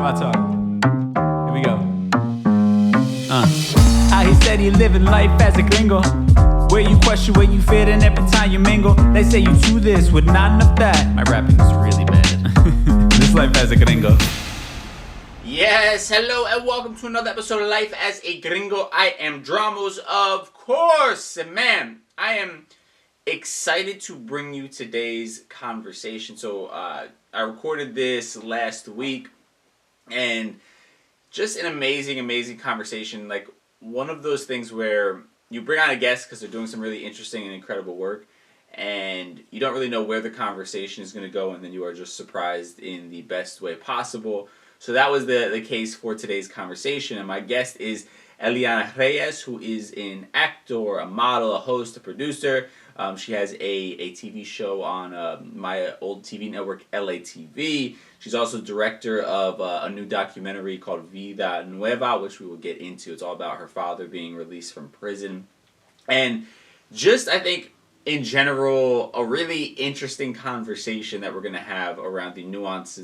my talk. Here we go. How he said he living life as a gringo, where you question where you fit in every time you mingle. They say you do this with not enough that. My rapping is really bad. This life as a gringo. Yes, hello and welcome to another episode of Life as a Gringo. I am Dramos, of course, and man, I am excited to bring you today's conversation. So I recorded this last week, and just an amazing conversation. Like one of those things where you bring on a guest because they're doing some really interesting and incredible work, and you don't really know where the conversation is going to go, and then you are just surprised in the best way possible. So that was the case for today's conversation, and my guest is Eliana Reyes, who is an actor, a model, a host, a producer. She has a TV show on my old TV network, LATV. She's also director of a new documentary called Vida Nueva, which we will get into. It's all about her father being released from prison. And just, I think, in general, a really interesting conversation that we're going to have around the nuance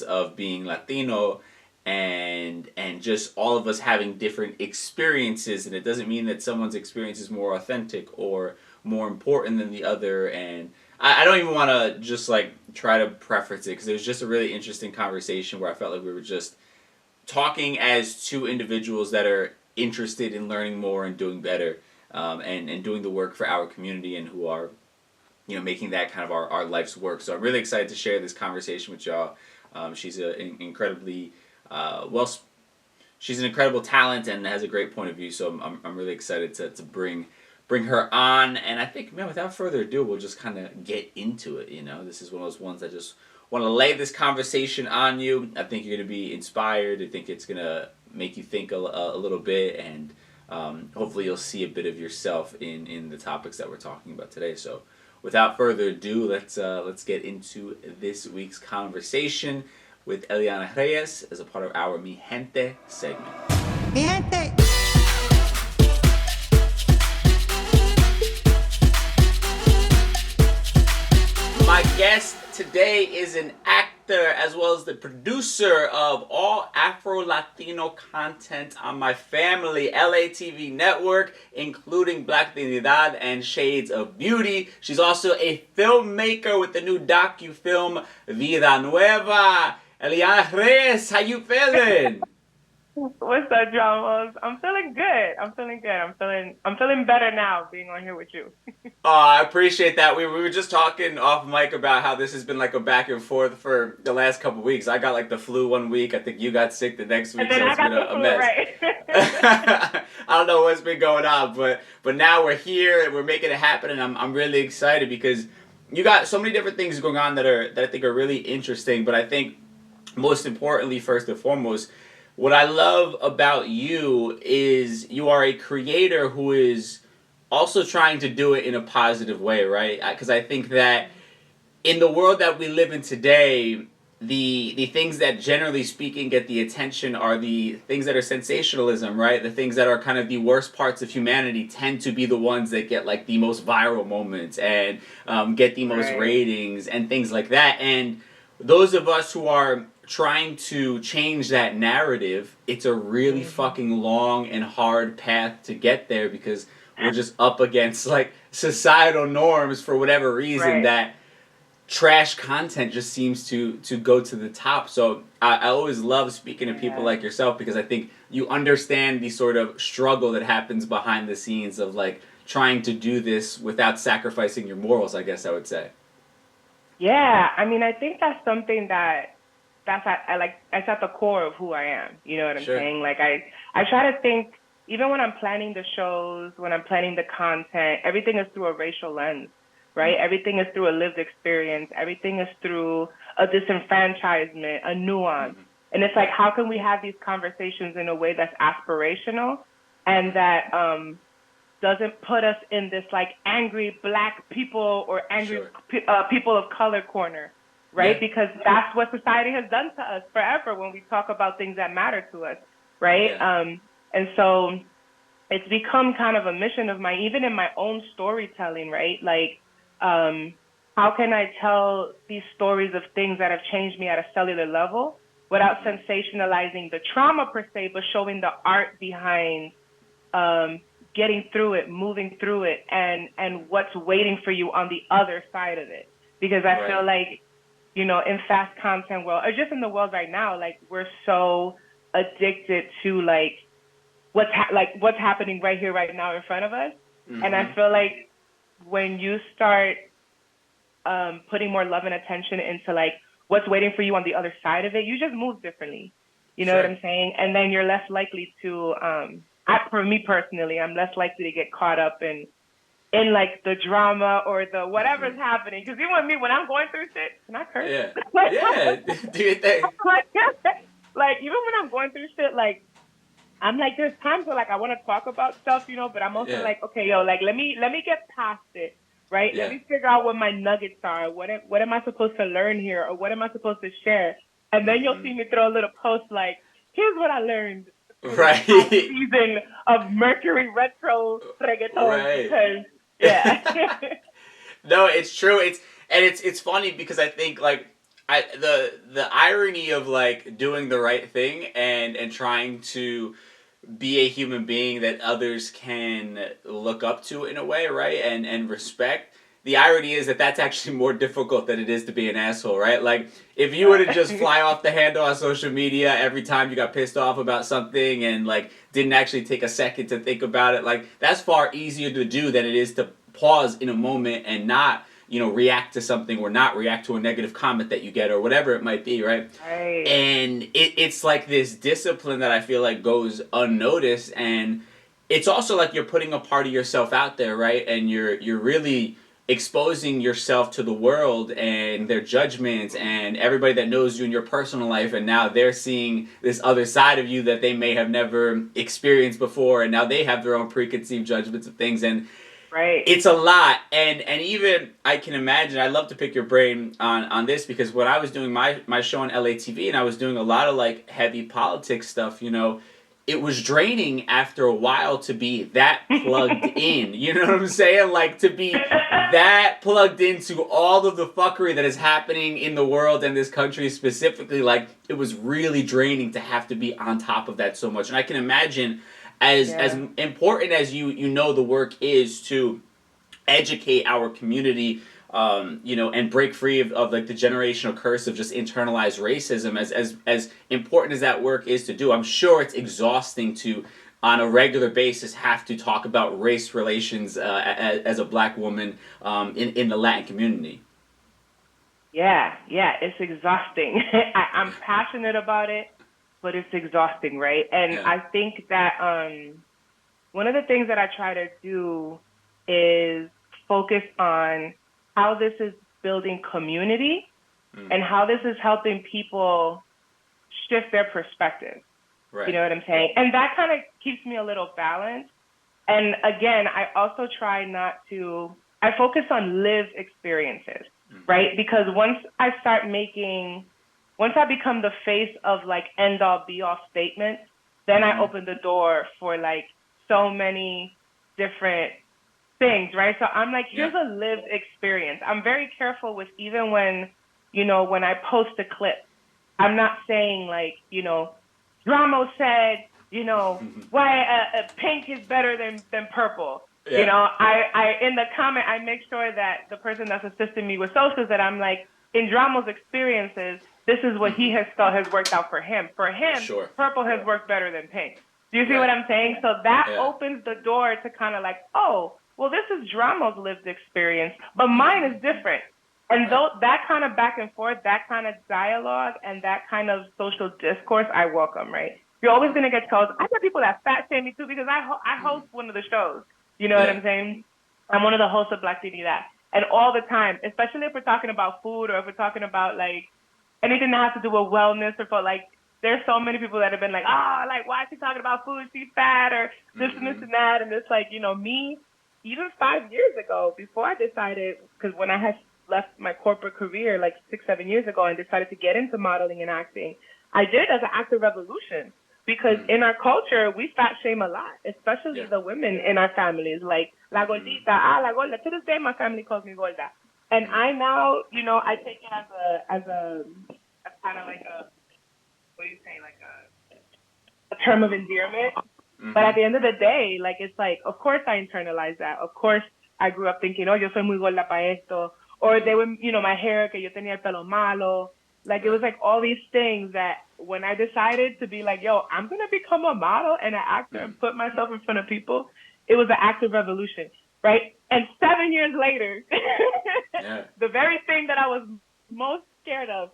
of being Latino and just all of us having different experiences. And it doesn't mean that someone's experience is more authentic or more important than the other. And I don't even want to just like try to preface it, because it was just a really interesting conversation where I felt like we were just talking as two individuals that are interested in learning more and doing better, and doing the work for our community, and who are, you know, making that kind of our life's work. So I'm really excited to share this conversation with y'all. She's an incredibly she's an incredible talent and has a great point of view. So I'm really excited to bring her on. And I think, man, without further ado, we'll just kind of get into it. You know, this is one of those ones I just want to lay this conversation on you. I think you're going to be inspired. I think it's going to make you think a little bit, and hopefully you'll see a bit of yourself in the topics that we're talking about today. So without further ado, let's get into this week's conversation with Eliana Reyes as a part of our Mi Gente segment. Mi Gente! My guest today is an actor as well as the producer of all Afro-Latino content on my family LATV network, including Black Dignidad and Shades of Beauty. She's also a filmmaker with the new docu-film Vida Nueva. Eliana Reyes, how you feeling? What's up, Dramos? I'm feeling good. I'm feeling better now being on here with you. Oh, I appreciate that. We were just talking off mic about how this has been like a back and forth for the last couple of weeks. I got like the flu one week. I think you got sick the next week. And then so it's been a mess. Right. I don't know what's been going on, but now we're here and we're making it happen, and I'm really excited because you got so many different things going on that I think are really interesting. But I think most importantly, first and foremost, what I love about you is you are a creator who is also trying to do it in a positive way, right? Because I think that in the world that we live in today, the things that generally speaking get the attention are the things that are sensationalism, right? The things that are kind of the worst parts of humanity tend to be the ones that get like the most viral moments and get the most ratings and things like that. And those of us who are trying to change that narrative, it's a really fucking long and hard path to get there, because we're just up against like societal norms for whatever reason that trash content just seems to go to the top. So I always love speaking to people like yourself, because I think you understand the sort of struggle that happens behind the scenes of like trying to do this without sacrificing your morals, I guess I would say. Yeah, I mean, I think that's something that's at the core of who I am. You know what I'm saying? Like I try to think, even when I'm planning the shows, when I'm planning the content, everything is through a racial lens, right? Everything is through a lived experience. Everything is through a disenfranchisement, a nuance. And it's like, how can we have these conversations in a way that's aspirational and that doesn't put us in this like angry Black people or angry people of color corner, right? Because that's what society has done to us forever when we talk about things that matter to us, right? And so it's become kind of a mission of mine, even in my own storytelling, right? Like, how can I tell these stories of things that have changed me at a cellular level without sensationalizing the trauma per se, but showing the art behind getting through it, moving through it, and what's waiting for you on the other side of it. Because I feel like, you know, in fast content world, or just in the world right now, like we're so addicted to like what's happening right here, right now in front of us. And I feel like when you start putting more love and attention into like what's waiting for you on the other side of it, you just move differently. You know what I'm saying? And then you're less likely to, for me personally, I'm less likely to get caught up in like the drama or the whatever's happening. Because even with me, when I'm going through shit, can I curse? Yeah, do your thing. Like even when I'm going through shit, like I'm like, there's times where like I want to talk about stuff, you know, but I'm also like, okay, yo, like let me get past it, right? Let me figure out what my nuggets are. What am I supposed to learn here, or what am I supposed to share? And then you'll see me throw a little post like, here's what I learned. Right. Season of Mercury retro reggaeton because No, it's true. It's funny because I think like the irony of like doing the right thing and trying to be a human being that others can look up to in a way, right? And respect. The irony is that that's actually more difficult than it is to be an asshole, right? Like, if you were to just fly off the handle on social media every time you got pissed off about something and, like, didn't actually take a second to think about it, like, that's far easier to do than it is to pause in a moment and not, you know, react to something or not react to a negative comment that you get or whatever it might be, right? Right. And it's like this discipline that I feel like goes unnoticed, and it's also like you're putting a part of yourself out there, right? And you're really exposing yourself to the world and their judgments and everybody that knows you in your personal life, and now they're seeing this other side of you that they may have never experienced before, and now they have their own preconceived judgments of things, and it's a lot. And even I can imagine, I'd love to pick your brain on this, because when I was doing my show on LATV and I was doing a lot of like heavy politics stuff, you know, it was draining after a while to be that plugged in. You know what I'm saying? Like, to be that plugged into all of the fuckery that is happening in the world and this country specifically. Like, it was really draining to have to be on top of that so much. And I can imagine, as important as you know the work is to educate our community, you know, and break free of like the generational curse of just internalized racism, as important as that work is to do, I'm sure it's exhausting to, on a regular basis, have to talk about race relations as a black woman in the Latin community. Yeah, it's exhausting. I'm passionate about it, but it's exhausting, right? And I think that one of the things that I try to do is focus on how this is building community and how this is helping people shift their perspective. Right. You know what I'm saying? And that kind of keeps me a little balanced. And again, I also try I focus on lived experiences, right? Because once I become the face of like end all be all statements, then I open the door for like so many different things, right? So I'm like, here's a lived experience. I'm very careful with, even when, you know, when I post a clip, I'm not saying like, you know, Dramos said, you know, why pink is better than purple. Yeah. You know, I in the comment, I make sure that the person that's assisting me with socials, that I'm like, in Dramos' experiences, this is what he has felt has worked out for him. For him, purple has worked better than pink. Do you see what I'm saying? So that opens the door to kind of like, oh, well, this is Dramos' lived experience, but mine is different. And that kind of back and forth, that kind of dialogue, and that kind of social discourse, I welcome, right? You're always going to get told, I get people that fat shame me too, because I host one of the shows. You know what I'm saying? I'm one of the hosts of Black TV That. And all the time, especially if we're talking about food, or if we're talking about like anything that has to do with wellness, or for like, there's so many people that have been like, like, why is she talking about food? She's fat, or this and this and that. And it's like, you know, me, even 5 years ago, before I decided, because when I had left my corporate career like 6-7 years ago and decided to get into modeling and acting, I did it as an act of revolution. Because in our culture, we fat shame a lot, especially the women in our families, like, la gordita, la gorda. To this day, my family calls me gorda. And I now, you know, I take it as kind of like what you say, like a term of endearment. But at the end of the day, like, it's like, of course I internalized that. Of course I grew up thinking, oh, yo soy muy gorda pa esto. Or they were, you know, my hair, que yo tenía el pelo malo. Like, it was like all these things that when I decided to be like, yo, I'm going to become a model and an actor and put myself in front of people, it was an active revolution, right? And 7 years later, the very thing that I was most scared of,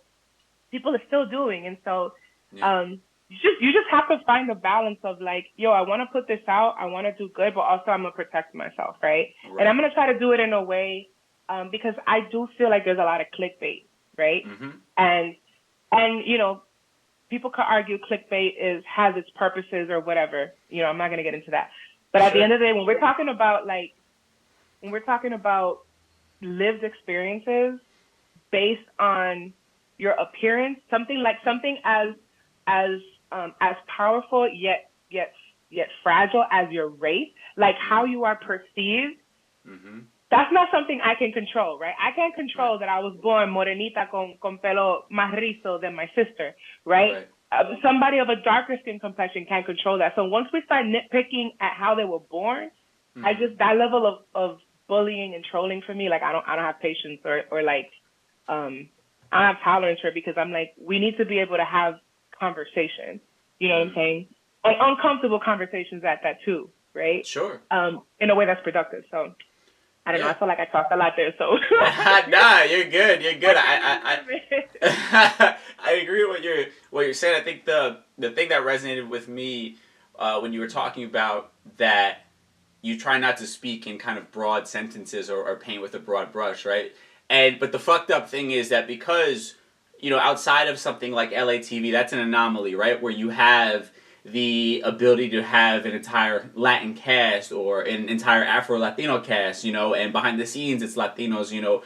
people are still doing. And so you just have to find the balance of like, yo, I want to put this out, I want to do good, but also I'm going to protect myself, right? And I'm going to try to do it in a way because I do feel like there's a lot of clickbait, right? And you know, people could argue clickbait has its purposes or whatever. You know, I'm not going to get into that. But at the end of the day, when we're talking about lived experiences based on your appearance, something as powerful yet fragile as your race, like how you are perceived, that's not something I can control, right? I can't control that I was born morenita con pelo más rizo than my sister, right? Somebody of a darker skin complexion can't control that. So once we start nitpicking at how they were born, that level of bullying and trolling for me, like I don't have patience or like I don't have tolerance for it, because I'm like, we need to be able to have conversation, you know what I'm saying? And uncomfortable conversations at that too, right? Sure. In a way that's productive. So I don't know. I feel like I talked a lot there. So nah, you're good. You're good. I agree with what you're saying. I think the thing that resonated with me when you were talking about that you try not to speak in kind of broad sentences or paint with a broad brush, right? But the fucked up thing is that because, you know, outside of something like LATV, that's an anomaly, right? Where you have the ability to have an entire Latin cast or an entire Afro-Latino cast, you know, and behind the scenes it's Latinos, you know,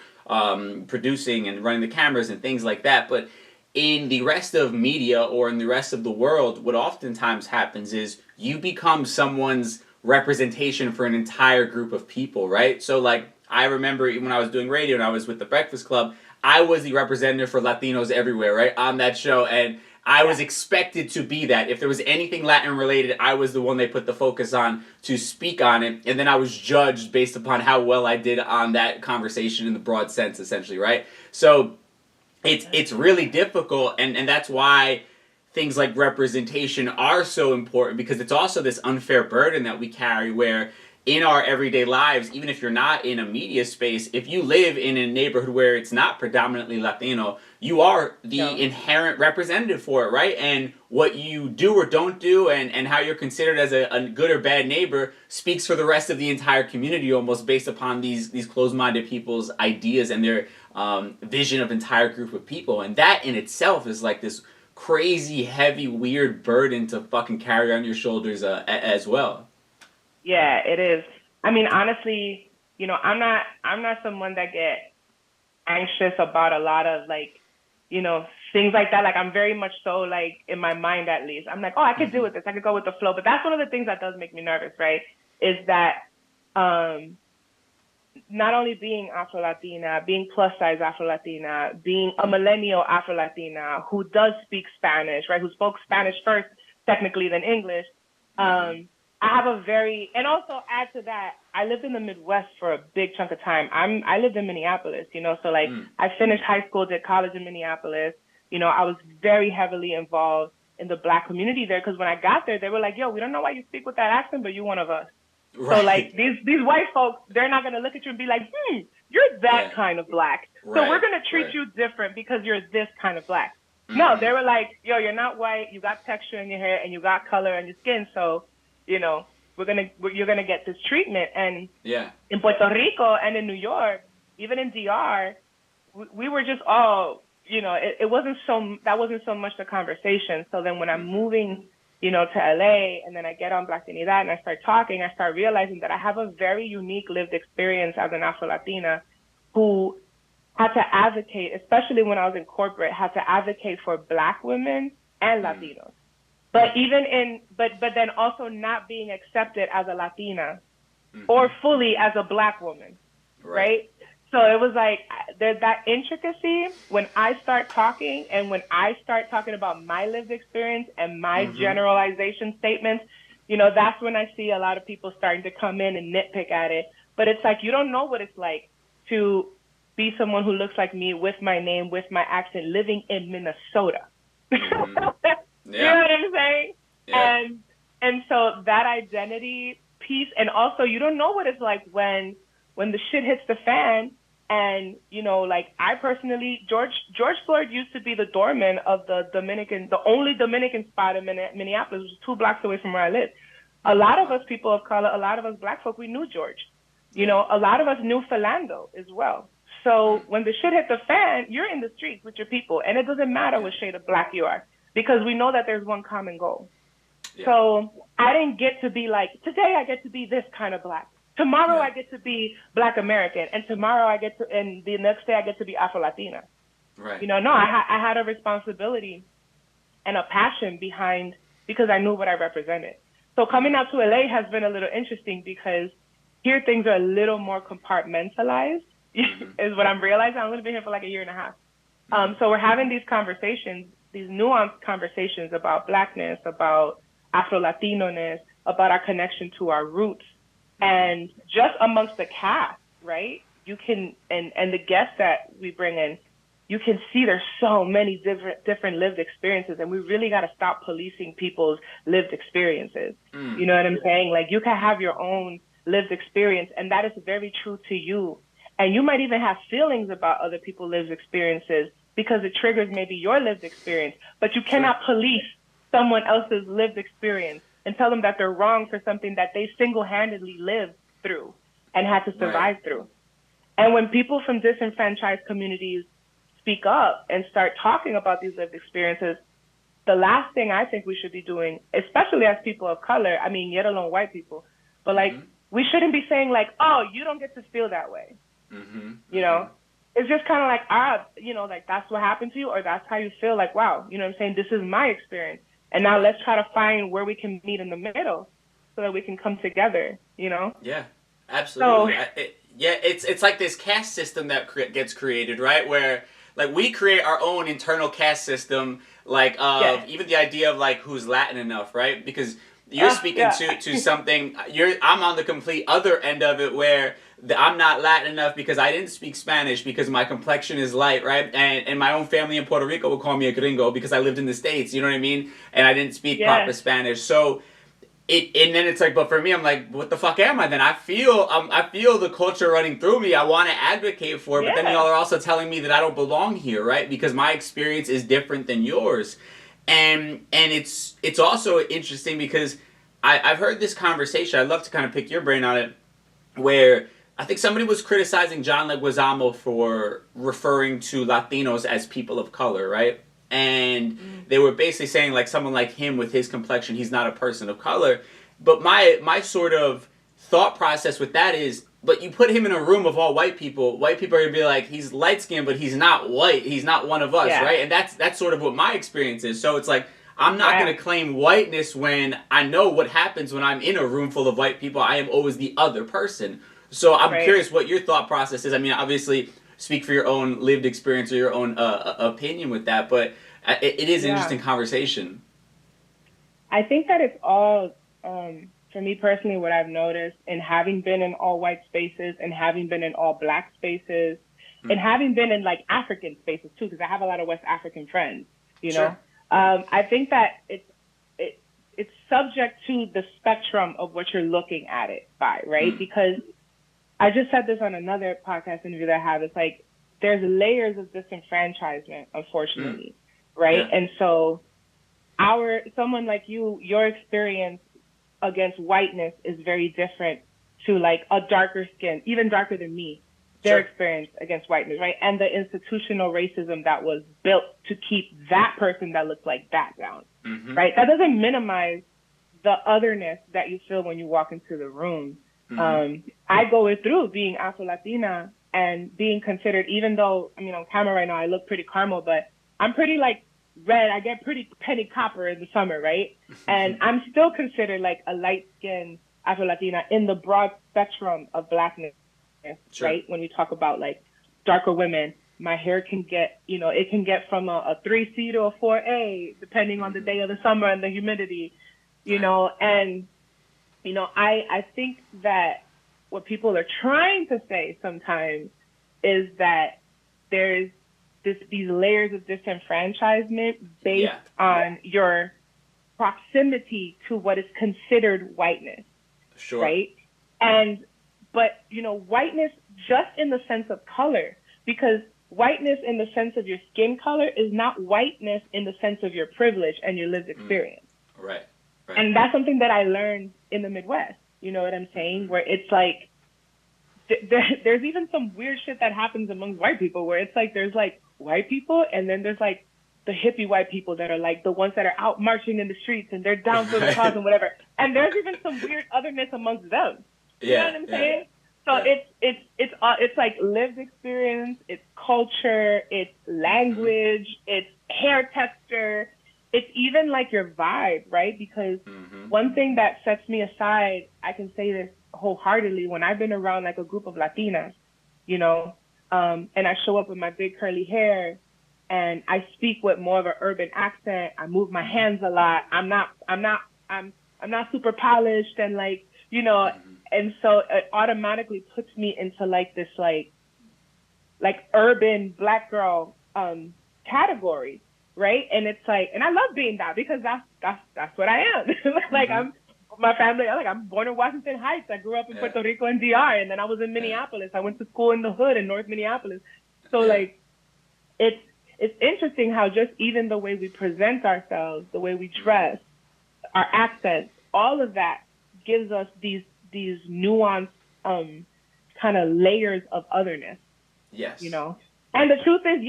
producing and running the cameras and things like that. But in the rest of media or in the rest of the world, what oftentimes happens is you become someone's representation for an entire group of people, right? So, like, I remember when I was doing radio and I was with the Breakfast Club, I was the representative for Latinos everywhere, right, on that show, and I was expected to be that. If there was anything Latin related, I was the one they put the focus on to speak on it, and then I was judged based upon how well I did on that conversation in the broad sense, essentially, right? So it's really difficult, and that's why things like representation are so important, because it's also this unfair burden that we carry where in our everyday lives, even if you're not in a media space, if you live in a neighborhood where it's not predominantly Latino, you are the inherent representative for it, right? And what you do or don't do and how you're considered as a good or bad neighbor speaks for the rest of the entire community, almost based upon these closed-minded people's ideas and their vision of entire group of people. And that in itself is like this crazy, heavy, weird burden to fucking carry on your shoulders as well. Yeah, it is. I mean, honestly, you know, I'm not someone that get anxious about a lot of, like, you know, things like that. Like, I'm very much so, like, in my mind at least, I'm like, oh, I could deal with this. I could go with the flow. But that's one of the things that does make me nervous, right? Is that not only being Afro-Latina, being plus-size Afro-Latina, being a millennial Afro-Latina who does speak Spanish, right? Who spoke Spanish first, technically, than English. I have and also add to that, I lived in the Midwest for a big chunk of time. I lived in Minneapolis, you know, so like I finished high school, did college in Minneapolis. You know, I was very heavily involved in the Black community there, because when I got there, they were like, yo, we don't know why you speak with that accent, but you're one of us. Right. So like these white folks, they're not going to look at you and be like, you're that kind of Black. Right. So we're going to treat you different because you're this kind of Black. No, they were like, yo, you're not white, you got texture in your hair and you got color in your skin, so you know, you're gonna get this treatment. And in Puerto Rico and in New York, even in DR, we were just all, you know, that wasn't so much the conversation. So then when I'm moving, you know, to LA, and then I get on Black Trinidad and I start talking, I start realizing that I have a very unique lived experience as an Afro-Latina who had to advocate, especially when I was in corporate, had to advocate for Black women and Latinos. But but then also not being accepted as a Latina or fully as a Black woman, right? So it was like there's that intricacy when I start talking, and when I start talking about my lived experience and my generalization statements, you know, that's when I see a lot of people starting to come in and nitpick at it. But it's like, you don't know what it's like to be someone who looks like me, with my name, with my accent, living in Minnesota. You know what I'm saying? Yeah. And so that identity piece, and also you don't know what it's like when the shit hits the fan. And, you know, like I personally, George Floyd used to be the doorman of the only Dominican spot in Minneapolis, which is 2 blocks away from where I live. A lot of us people of color, a lot of us black folk, we knew George. You know, a lot of us knew Philando as well. So when the shit hit the fan, you're in the streets with your people, and it doesn't matter what shade of black you are, because we know that there's one common goal. Yeah. So I didn't get to be like, today I get to be this kind of black. Tomorrow I get to be Black American, and tomorrow and the next day I get to be Afro-Latina. Right. You know, no, I had a responsibility and a passion behind, because I knew what I represented. So coming out to LA has been a little interesting, because here things are a little more compartmentalized, is what I'm realizing. I've only been here for like a year and a half. So we're having these conversations, these nuanced conversations about blackness, about Afro-Latino-ness, about our connection to our roots. And just amongst the cast, right, you can, and the guests that we bring in, you can see there's so many different lived experiences, and we really got to stop policing people's lived experiences. You know what I'm saying? Like, you can have your own lived experience, and that is very true to you. And you might even have feelings about other people's lived experiences because it triggers maybe your lived experience, but you cannot police someone else's lived experience and tell them that they're wrong for something that they single-handedly lived through and had to survive through. And when people from disenfranchised communities speak up and start talking about these lived experiences, the last thing I think we should be doing, especially as people of color, I mean, yet alone white people, but like, we shouldn't be saying like, oh, you don't get to feel that way. You know, it's just kind of like, you know, like that's what happened to you, or that's how you feel. Like, wow, you know what I'm saying? This is my experience. And now let's try to find where we can meet in the middle so that we can come together, you know? Yeah, absolutely. So, it's like this caste system that gets created, right? Where, like, we create our own internal caste system, like, even the idea of, like, who's Latin enough, right? Because you're speaking to something, I'm on the complete other end of it, where I'm not Latin enough because I didn't speak Spanish because my complexion is light, right? And my own family in Puerto Rico would call me a gringo because I lived in the States, you know what I mean? And I didn't speak proper Spanish. So and then it's like, but for me, I'm like, what the fuck am I then? I feel the culture running through me. I want to advocate for it, but then y'all are also telling me that I don't belong here, right? Because my experience is different than yours. And it's also interesting because I've heard this conversation. I'd love to kind of pick your brain on it, where I think somebody was criticizing John Leguizamo for referring to Latinos as people of color, right? And they were basically saying, like, someone like him with his complexion, he's not a person of color. But my sort of thought process with that is, but you put him in a room of all white people are going to be like, he's light-skinned, but he's not white. He's not one of us, right? And that's sort of what my experience is. So it's like, I'm not going to claim whiteness when I know what happens when I'm in a room full of white people. I am always the other person. So I'm curious what your thought process is. I mean, obviously, speak for your own lived experience or your own opinion with that, but it is an interesting conversation. I think that it's all, for me personally, what I've noticed in having been in all white spaces and having been in all black spaces and having been in like African spaces too, because I have a lot of West African friends, you know. I think that it's subject to the spectrum of what you're looking at it by, right? Because I just said this on another podcast interview that I have. It's like there's layers of disenfranchisement, unfortunately, right? And so someone like you, your experience against whiteness is very different to like a darker skin, even darker than me, their experience against whiteness, right? And the institutional racism that was built to keep that person that looks like that down, right? That doesn't minimize the otherness that you feel when you walk into the room. I go through being Afro-Latina and being considered, even though, I mean, on camera right now, I look pretty caramel, but I'm pretty like red. I get pretty penny copper in the summer, right? And I'm still considered like a light-skinned Afro-Latina in the broad spectrum of blackness Sure. right? When you talk about like darker women, my hair can get, it can get from a 3C to a 4A, depending on the day of the summer and the humidity, and, I think that what people are trying to say sometimes is that there's these layers of disenfranchisement based on your proximity to what is considered whiteness. Sure. Right? But whiteness just in the sense of color, because whiteness in the sense of your skin color is not whiteness in the sense of your privilege and your lived experience. Right. And that's something that I learned in the Midwest. You know what I'm saying? Where it's like, there's even some weird shit that happens amongst white people where it's like, there's like white people and then there's like the hippie white people that are like the ones that are out marching in the streets and they're down for the cause and whatever. And there's even some weird otherness amongst them. You know what I'm saying? So it's like lived experience, it's culture, it's language, it's hair texture, it's even like your vibe, right? Because one thing that sets me aside, I can say this wholeheartedly, when I've been around like a group of Latinas, and I show up with my big curly hair and I speak with more of an urban accent, I move my hands a lot, I'm not super polished and like, and so it automatically puts me into like this like urban Black girl category, right? And it's like, and I love being that because that's what I am. Like I'm born in Washington Heights. I grew up in Puerto Rico and DR, and then I was in Minneapolis. I went to school in the hood in North Minneapolis. So like, it's interesting how just even the way we present ourselves, the way we dress, our accents, all of that gives us these nuanced kind of layers of otherness. Yes. And the truth is,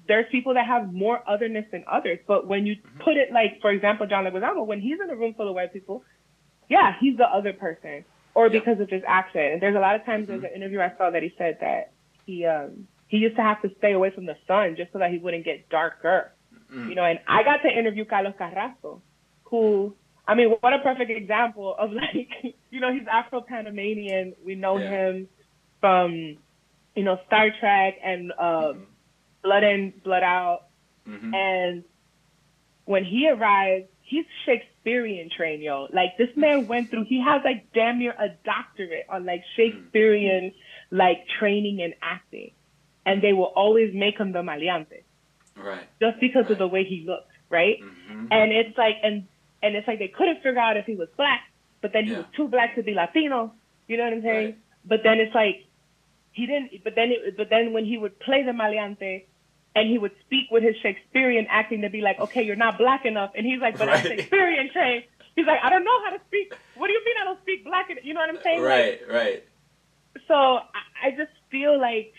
there's people that have more otherness than others. But when you put it like, for example, John Leguizamo, when he's in a room full of white people, he's the other person, or because of his accent. And there's a lot of times there's an interview I saw that he said that he used to have to stay away from the sun just so that he wouldn't get darker. And I got to interview Carlos Carrasco, who, I mean, what a perfect example of like, he's Afro-Panamanian. We know him from, Star Trek and Blood In, Blood Out. And when he arrived, he's Shakespearean trained, yo. Like this man he has like damn near a doctorate on like Shakespearean like training and acting. And they will always make him the maleante. Right. Just because of the way he looks, right? And it's like, and it's like they couldn't figure out if he was Black, but then he was too Black to be Latino. You know what I'm saying? Right. But then it's like, he didn't, but then when he would play the maleante and he would speak with his Shakespearean acting to be like, okay, you're not Black enough. And he's like, but I'm Shakespearean trained. He's like, I don't know how to speak. What do you mean I don't speak Black? You know what I'm saying? Right, like, right. So I just feel like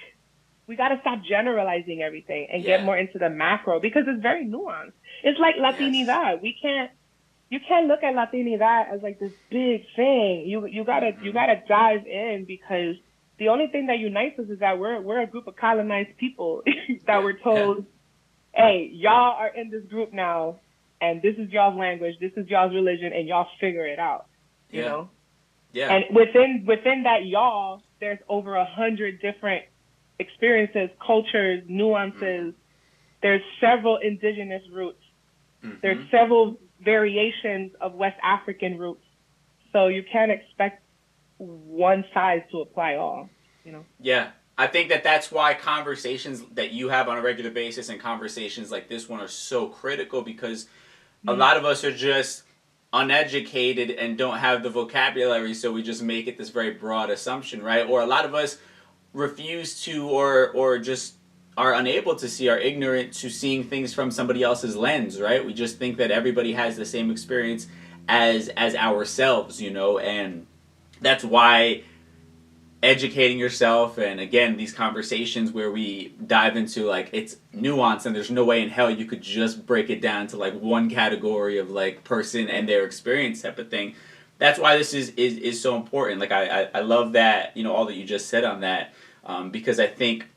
we got to stop generalizing everything and get more into the macro because it's very nuanced. It's like Latinidad. You can't look at Latinidad as like this big thing. You gotta dive in because the only thing that unites us is that we're a group of colonized people that were told, hey, y'all are in this group now, and this is y'all's language, this is y'all's religion, and y'all figure it out. You know? Yeah. And within that y'all, there's over 100 different experiences, cultures, nuances. There's several indigenous roots. There's several variations of West African roots. So you can't expect one size to apply all, Yeah. I think that's why conversations that you have on a regular basis and conversations like this one are so critical because a lot of us are just uneducated and don't have the vocabulary, so we just make it this very broad assumption, right? Or a lot of us refuse to or just are unable to see, are ignorant to seeing things from somebody else's lens, right? We just think that everybody has the same experience as ourselves, and that's why educating yourself and again these conversations where we dive into like it's nuance and there's no way in hell you could just break it down to like one category of like person and their experience type of thing. That's why this is so important. Like I love that, all that you just said on that, because I think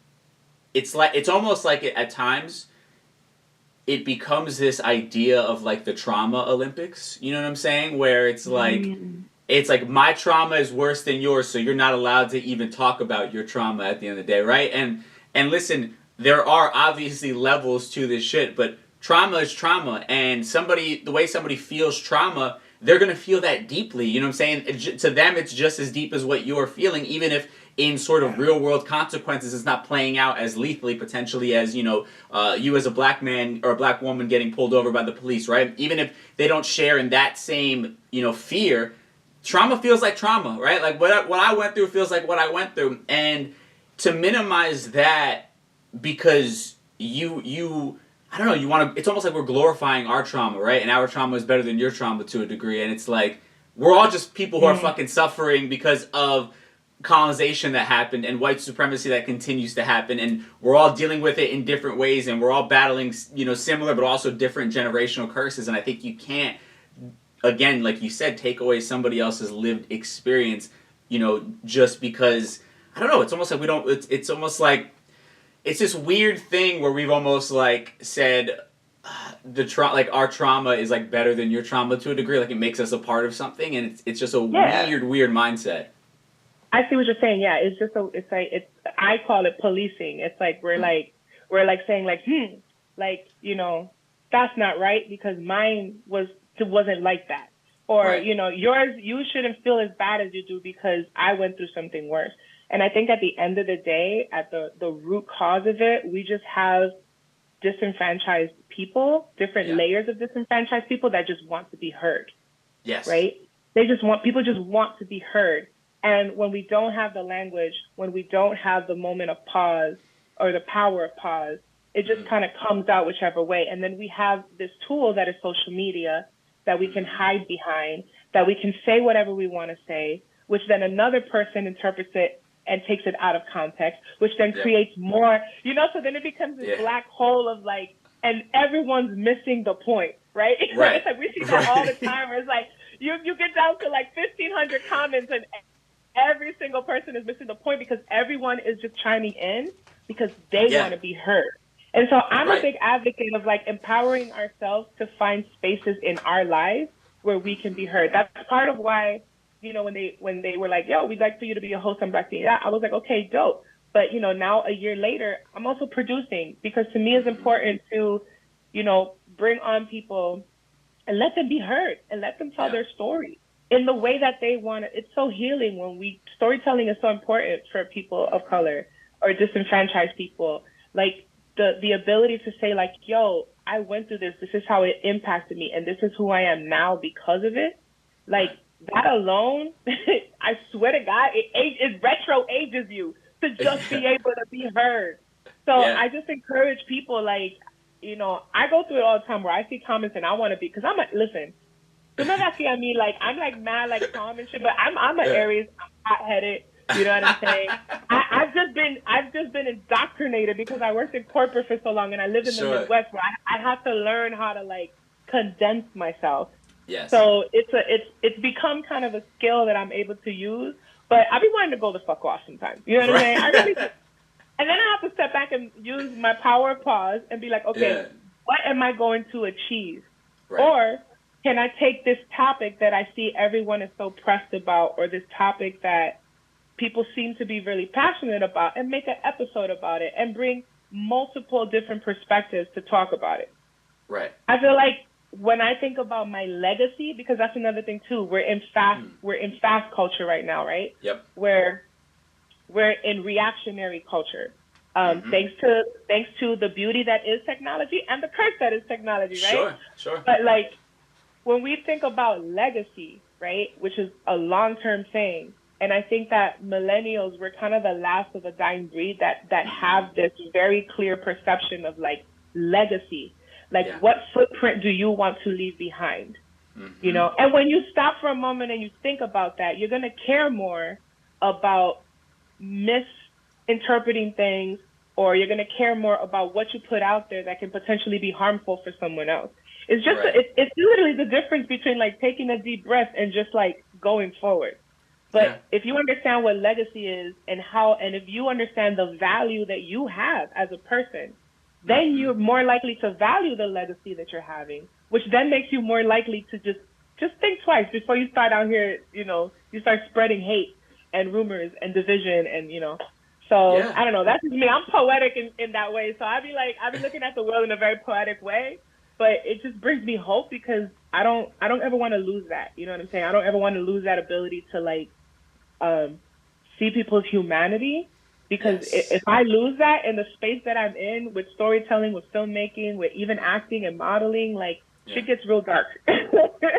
it's almost like at times it becomes this idea of like the trauma Olympics, you know what I'm saying? Where it's like it's like my trauma is worse than yours, so you're not allowed to even talk about your trauma at the end of the day, right? And listen, there are obviously levels to this shit, but trauma is trauma, and the way somebody feels trauma, they're gonna feel that deeply. You know what I'm saying? To them, it's just as deep as what you're feeling, even if in sort of real world consequences, it's not playing out as lethally potentially as, you as a black man or a black woman getting pulled over by the police, right? Even if they don't share in that same, fear, trauma feels like trauma, right? Like what I went through feels like what I went through, and to minimize that because I don't know, it's almost like we're glorifying our trauma, right? And our trauma is better than your trauma to a degree, and it's like we're all just people who are fucking suffering because of colonization that happened and white supremacy that continues to happen, and we're all dealing with it in different ways, and we're all battling, similar but also different generational curses. And I think you can't, again, like you said, take away somebody else's lived experience, just because, I don't know, it's almost like it's almost like it's this weird thing where we've almost like said our trauma is like better than your trauma to a degree, like it makes us a part of something, and it's just a weird mindset. I see what you're saying. Yeah, I call it policing. It's like we're saying that's not right because mine wasn't like that, or right. Yours, you shouldn't feel as bad as you do because I went through something worse. And I think at the end of the day, at the root cause of it, we just have disenfranchised people, different layers of disenfranchised people that just want to be heard. Yes. Right? People just want to be heard. And when we don't have the language, when we don't have the moment of pause or the power of pause, it just kind of comes out whichever way. And then we have this tool that is social media that we can hide behind, that we can say whatever we want to say, which then another person interprets it and takes it out of context, which then creates more, so then it becomes this black hole of like, and everyone's missing the point, right? Right. It's like we see that all the time where it's like, you get down to like 1,500 comments and every single person is missing the point because everyone is just chiming in because they want to be heard. And so I'm a big advocate of like empowering ourselves to find spaces in our lives where we can be heard. That's part of why, when they were like, yo, we'd like for you to be a host on Black Teen, I was like, okay, dope. But, now a year later, I'm also producing because to me it's important to, bring on people and let them be heard and let them tell their story in the way that they want it. It's so healing storytelling is so important for people of color or disenfranchised people. Like the ability to say like, yo, I went through this. This is how it impacted me. And this is who I am now because of it. Like that alone, I swear to God, it retro ages you to just be able to be heard. So I just encourage people like, I go through it all the time where I see comments and I want to be, because I'm like, listen, you know that see I mean, like I'm like mad like calm and shit, but I'm an Aries, I'm hot-headed, you know what I'm saying? I've just been indoctrinated because I worked in corporate for so long and I lived in the Midwest where I have to learn how to like condense myself. Yes. So it's become kind of a skill that I'm able to use, but I be wanting to go the fuck off sometimes. You know what I'm saying? I really do. And then I have to step back and use my power of pause and be like, okay, what am I going to achieve? Right. Or can I take this topic that I see everyone is so pressed about, or this topic that people seem to be really passionate about, and make an episode about it and bring multiple different perspectives to talk about it? Right. I feel like when I think about my legacy, because that's another thing too, we're in fast culture right now, right? Yep. Where we're in reactionary culture. Thanks to the beauty that is technology and the curse that is technology, right? Sure. But like when we think about legacy, right, which is a long-term thing, and I think that millennials were kind of the last of a dying breed that have this very clear perception of like legacy. Like what footprint do you want to leave behind? Mm-hmm. And when you stop for a moment and you think about that, you're going to care more about misinterpreting things, or you're going to care more about what you put out there that can potentially be harmful for someone else. It's just, it's literally the difference between like taking a deep breath and just like going forward. But if you understand what legacy is and if you understand the value that you have as a person, then you're more likely to value the legacy that you're having, which then makes you more likely to just just think twice before you start out here, you know, you start spreading hate and rumors and division and, you know. So, I don't know, that's just me. I'm poetic in that way. So I be looking at the world in a very poetic way, but it just brings me hope because I don't ever want to lose that. You know what I'm saying? I don't ever want to lose that ability to like see people's humanity, because if I lose that in the space that I'm in with storytelling, with filmmaking, with even acting and modeling, like shit gets real dark.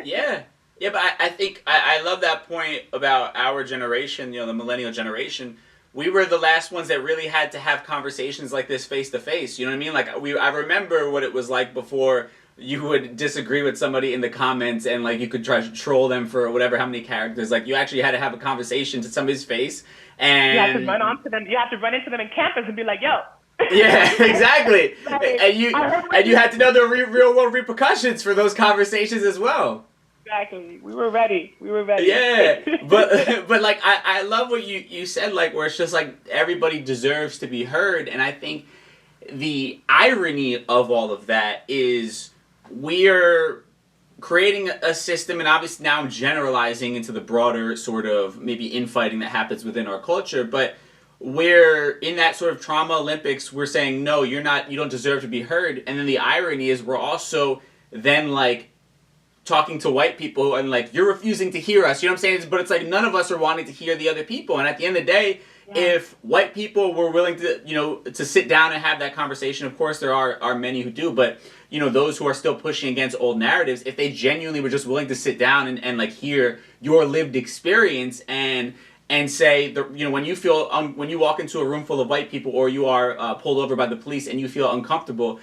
Yeah, but I think I love that point about our generation, you know, the millennial generation. We were the last ones that really had to have conversations like this face to face. You know what I mean? Like I remember what it was like before. You would disagree with somebody in the comments and like you could try to troll them for whatever how many characters. Like you actually had to have a conversation to somebody's face, and you have to run onto them. You have to run into them in campus and be like, "Yo." Yeah, exactly. And you had to know the real world repercussions for those conversations as well. Exactly. We were ready. Yeah, but like I love what you said, like where it's just like everybody deserves to be heard, and I think the irony of all of that is we're creating a system, and obviously now I'm generalizing into the broader sort of maybe infighting that happens within our culture, but we're in that sort of trauma Olympics. We're saying no, you don't deserve to be heard, and then the irony is we're also then like talking to white people and like, you're refusing to hear us, you know what I'm saying? But it's like none of us are wanting to hear the other people. And at the end of the day, if white people were willing to, you know, to sit down and have that conversation, of course there are many who do, but you know, those who are still pushing against old narratives, if they genuinely were just willing to sit down and like hear your lived experience and say, you know, when you feel, when you walk into a room full of white people or you are pulled over by the police and you feel uncomfortable,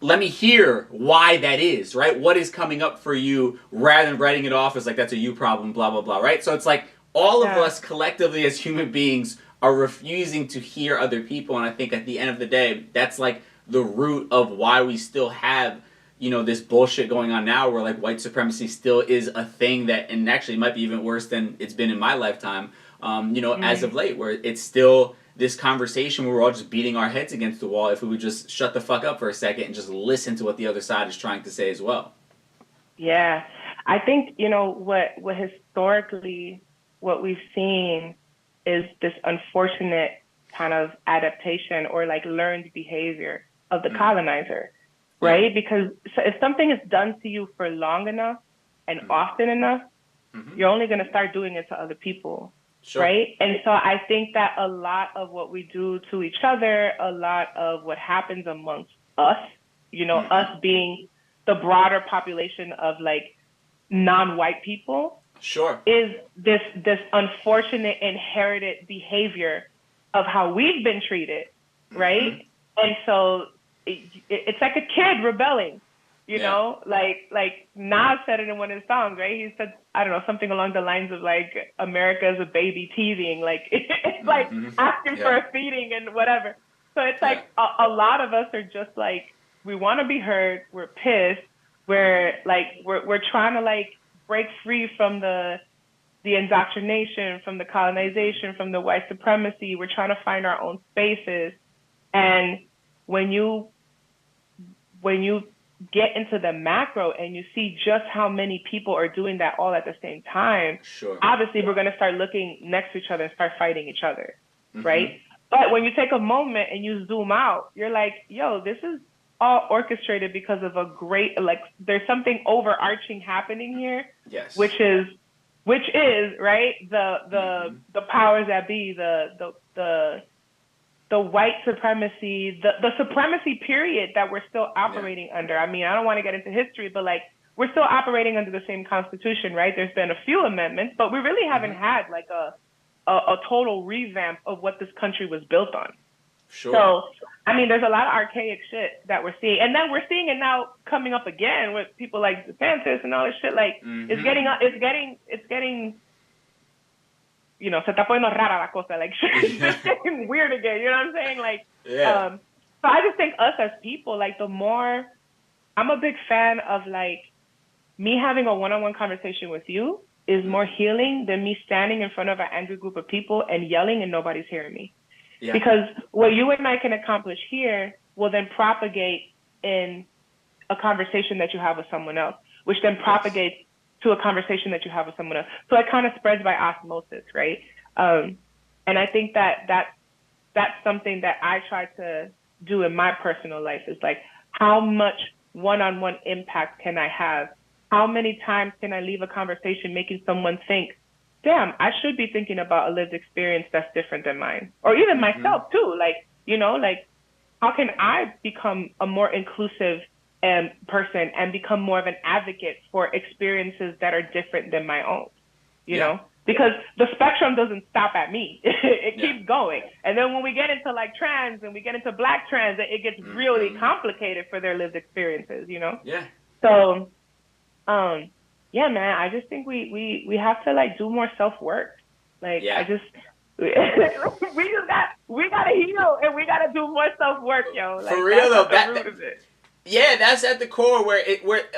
let me hear why that is, right? What is coming up for you, rather than writing it off as like, that's a you problem, blah, blah, blah, right? So it's like all of us collectively as human beings are refusing to hear other people. And I think at the end of the day, that's like the root of why we still have, you know, this bullshit going on now where like white supremacy still is a thing that, and actually might be even worse than it's been in my lifetime, you know, as of late, where it's still this conversation where we're all just beating our heads against the wall if we would just shut the fuck up for a second and just listen to what the other side is trying to say as well. Yeah. I think, you know, what historically, what we've seen is this unfortunate kind of adaptation or like learned behavior of the colonizer, right? Because if something is done to you for long enough and often enough, you're only going to start doing it to other people. Right? And so I think that a lot of what we do to each other, a lot of what happens amongst us, you know, us being the broader population of like non-white people, is this unfortunate inherited behavior of how we've been treated, right? And so it's like a kid rebelling. You know, like Nas said it in one of his songs, right? He said, I don't know, something along the lines of like, America is a baby teething. Like, it's like asking for a feeding and whatever. So it's like a lot of us are just like, we want to be heard. We're pissed. We're trying to like break free from the indoctrination, from the colonization, from the white supremacy. We're trying to find our own spaces. And when you get into the macro and you see just how many people are doing that all at the same time, obviously we're going to start looking next to each other and start fighting each other, right? But when you take a moment and you zoom out, you're like, yo, this is all orchestrated because of a great, like, there's something overarching happening here, which is right, the powers that be, the white supremacy, the supremacy period that we're still operating under. I mean, I don't want to get into history, but like we're still operating under the same constitution, right? There's been a few amendments, but we really haven't had like a total revamp of what this country was built on. So, I mean, there's a lot of archaic shit that we're seeing. And then we're seeing it now coming up again with people like DeSantis and all this shit. Like it's getting you know, se está poniendo rara la cosa, like, it's getting weird again, you know what I'm saying? Like, so I just think us as people, like, the more, I'm a big fan of, like, me having a one-on-one conversation with you is more healing than me standing in front of an angry group of people and yelling and nobody's hearing me. Because what you and I can accomplish here will then propagate in a conversation that you have with someone else, which then propagates to a conversation that you have with someone else. So it kind of spreads by osmosis, right? And I think that's something that I try to do in my personal life, is like, how much one-on-one impact can I have? How many times can I leave a conversation making someone think, damn, I should be thinking about a lived experience that's different than mine? Or even myself too. Like, you know, like, how can I become a more inclusive person and become more of an advocate for experiences that are different than my own, you know? Because the spectrum doesn't stop at me. It keeps going. And then when we get into like trans and we get into Black trans, it gets really complicated for their lived experiences, you know? Yeah. So, yeah, man, I just think we have to like do more self-work. Like, we gotta heal and we gotta do more self-work, yo. Like, for real though, that's at the core where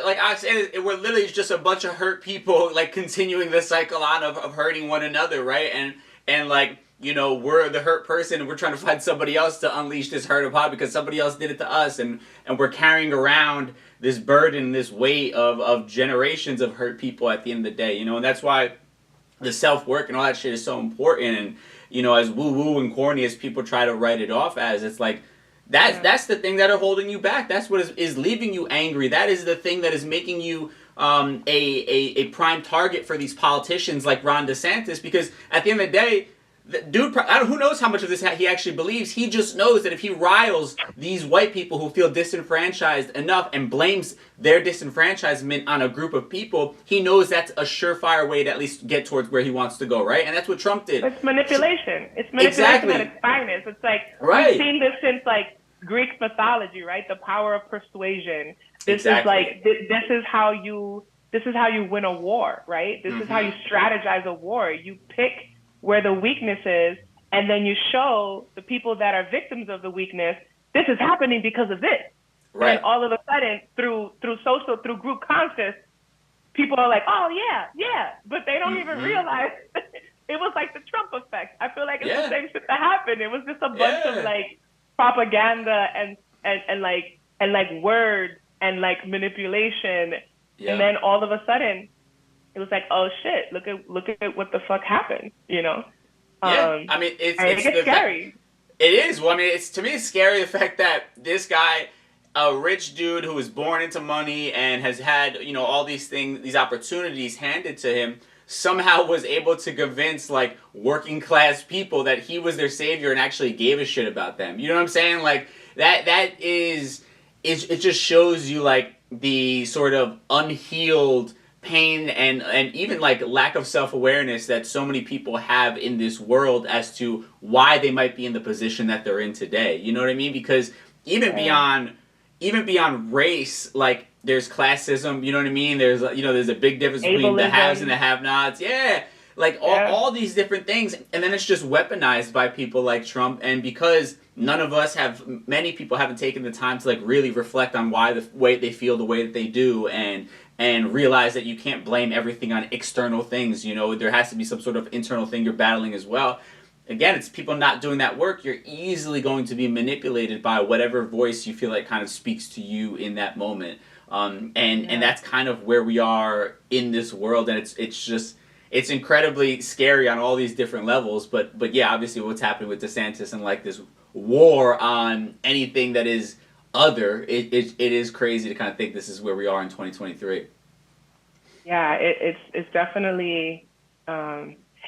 like I said, we're literally just a bunch of hurt people like continuing the cycle on of hurting one another, right? And like, you know, we're the hurt person and we're trying to find somebody else to unleash this hurt upon because somebody else did it to us, and we're carrying around this burden, this weight of generations of hurt people at the end of the day, you know. And that's why the self-work and all that shit is so important. And, you know, as woo-woo and corny as people try to write it off as, it's like, that's the thing that are holding you back. That's what is leaving you angry. That is the thing that is making you a prime target for these politicians like Ron DeSantis, because at the end of the day, the dude, who knows how much of this he actually believes. He just knows that if he riles these white people who feel disenfranchised enough and blames their disenfranchisement on a group of people, he knows that's a surefire way to at least get towards where he wants to go, right? And that's what Trump did. It's manipulation. It's manipulation at its finest. It's like, we've seen this since like Greek mythology, right? The power of persuasion. This is like, this is how you win a war, right? This is how you strategize a war. You pick where the weakness is, and then you show the people that are victims of the weakness, this is happening because of this. Right. And all of a sudden, through group conscious, people are like, oh yeah, but they don't even realize it was like the Trump effect. I feel like it's the same shit that happened. It was just a bunch of like propaganda and like words and like manipulation, and then all of a sudden, it was like, oh shit! Look at what the fuck happened, you know? Yeah, I mean, it's scary. It is. Well, I mean, to me, it's scary the fact that this guy, a rich dude who was born into money and has had, you know, all these things, these opportunities handed to him, somehow was able to convince like working class people that he was their savior and actually gave a shit about them. You know what I'm saying? Like that is, it just shows you like the sort of unhealed pain and even like lack of self-awareness that so many people have in this world as to why they might be in the position that they're in today. You know what I mean? Because even beyond race, like there's classism, you know what I mean? There's, you know, there's a big difference between the haves and the have-nots. Yeah. Like all these different things, and then it's just weaponized by people like Trump. And because many people haven't taken the time to like really reflect on why the way they feel the way that they do, and realize that you can't blame everything on external things. You know, there has to be some sort of internal thing you're battling as well. Again, it's people not doing that work. You're easily going to be manipulated by whatever voice you feel like kind of speaks to you in that moment. And that's kind of where we are in this world, and it's incredibly scary on all these different levels. But yeah, obviously what's happening with DeSantis and like this war on anything that is other, it is crazy to kind of think this is where we are in 2023. Yeah, it's definitely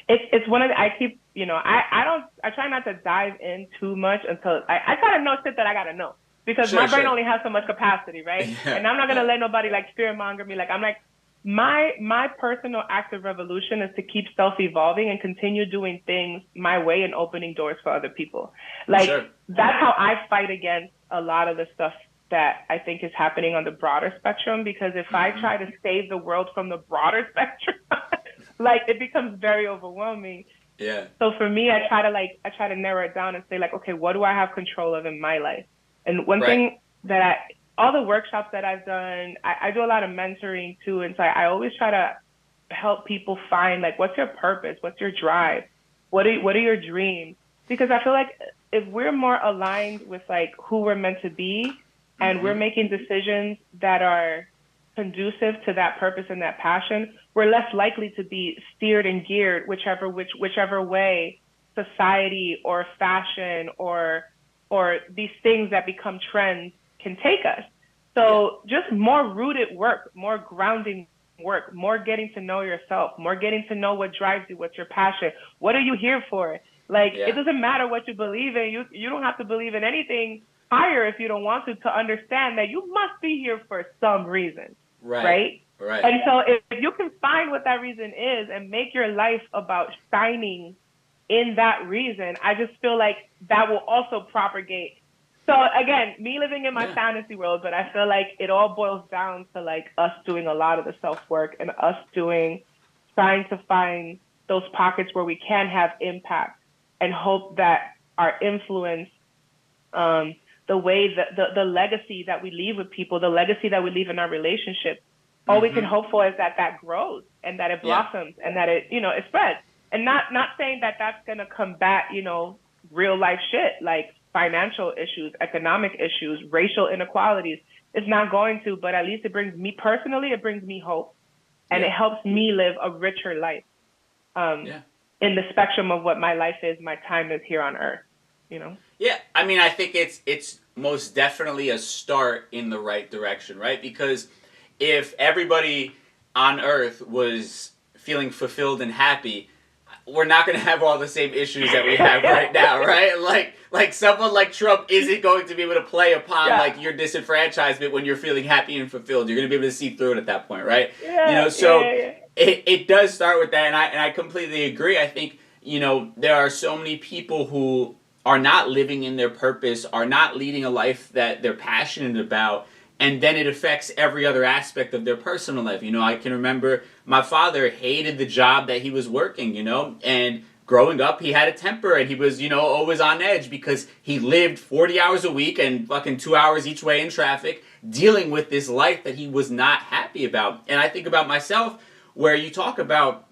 it's one of the, I keep, you know, I try not to dive in too much until I try to know shit that I gotta know, because my brain only has so much capacity, right? And I'm not gonna let nobody like fearmonger me. Like I'm like, my personal act of revolution is to keep self-evolving and continue doing things my way and opening doors for other people. Like that's how I fight against a lot of the stuff that I think is happening on the broader spectrum, because if I try to save the world from the broader spectrum, like it becomes very overwhelming. Yeah. So for me, I try to narrow it down and say like, okay, what do I have control of in my life? And one thing that all the workshops that I've done, I do a lot of mentoring too. And so I always try to help people find like, what's your purpose? What's your drive? What are your dreams? Because I feel like if we're more aligned with like who we're meant to be, and we're making decisions that are conducive to that purpose and that passion, we're less likely to be steered and geared whichever way society or fashion or these things that become trends can take us. So just more rooted work, more grounding work, more getting to know yourself, more getting to know what drives you, what's your passion, what are you here for? Like, it doesn't matter what you believe in. You don't have to believe in anything higher if you don't want to understand that you must be here for some reason, right? And so if you can find what that reason is and make your life about shining in that reason, I just feel like that will also propagate. So again, me living in my fantasy world, but I feel like it all boils down to like us doing a lot of the self-work and us trying to find those pockets where we can have impact and hope that our influence, the way that the legacy that we leave with people, the legacy that we leave in our relationships, all we can hope for is that grows and that it blossoms and that it spreads. And not saying that that's going to combat, real life shit like financial issues, economic issues, racial inequalities. It's not going to, but at least it brings me personally, it brings me hope. And it helps me live a richer life in the spectrum of what my life is, my time is here on earth, Yeah, I mean, I think it's most definitely a start in the right direction, right? Because if everybody on earth was feeling fulfilled and happy, we're not going to have all the same issues that we have right now, right? Like someone like Trump isn't going to be able to play upon like your disenfranchisement when you're feeling happy and fulfilled. You're going to be able to see through it at that point, right? It does start with that, and I completely agree. I think, there are so many people who are not living in their purpose, are not leading a life that they're passionate about, and then it affects every other aspect of their personal life. I can remember my father hated the job that he was working, and growing up he had a temper and he was, always on edge because he lived 40 hours a week and fucking 2 hours each way in traffic dealing with this life that he was not happy about. And I think about myself where you talk about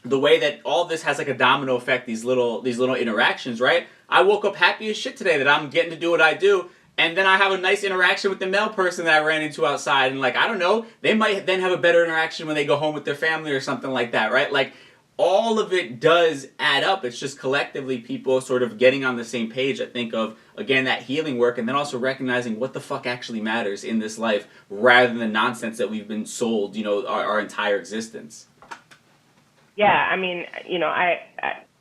the way that all this has like a domino effect, these little interactions, right? I woke up happy as shit today that I'm getting to do what I do. And then I have a nice interaction with the male person that I ran into outside. And, I don't know, they might then have a better interaction when they go home with their family or something like that, right? Like, all of it does add up. It's just collectively people sort of getting on the same page, I think, of, again, that healing work. And then also recognizing what the fuck actually matters in this life rather than the nonsense that we've been sold, our entire existence. Yeah, I mean, I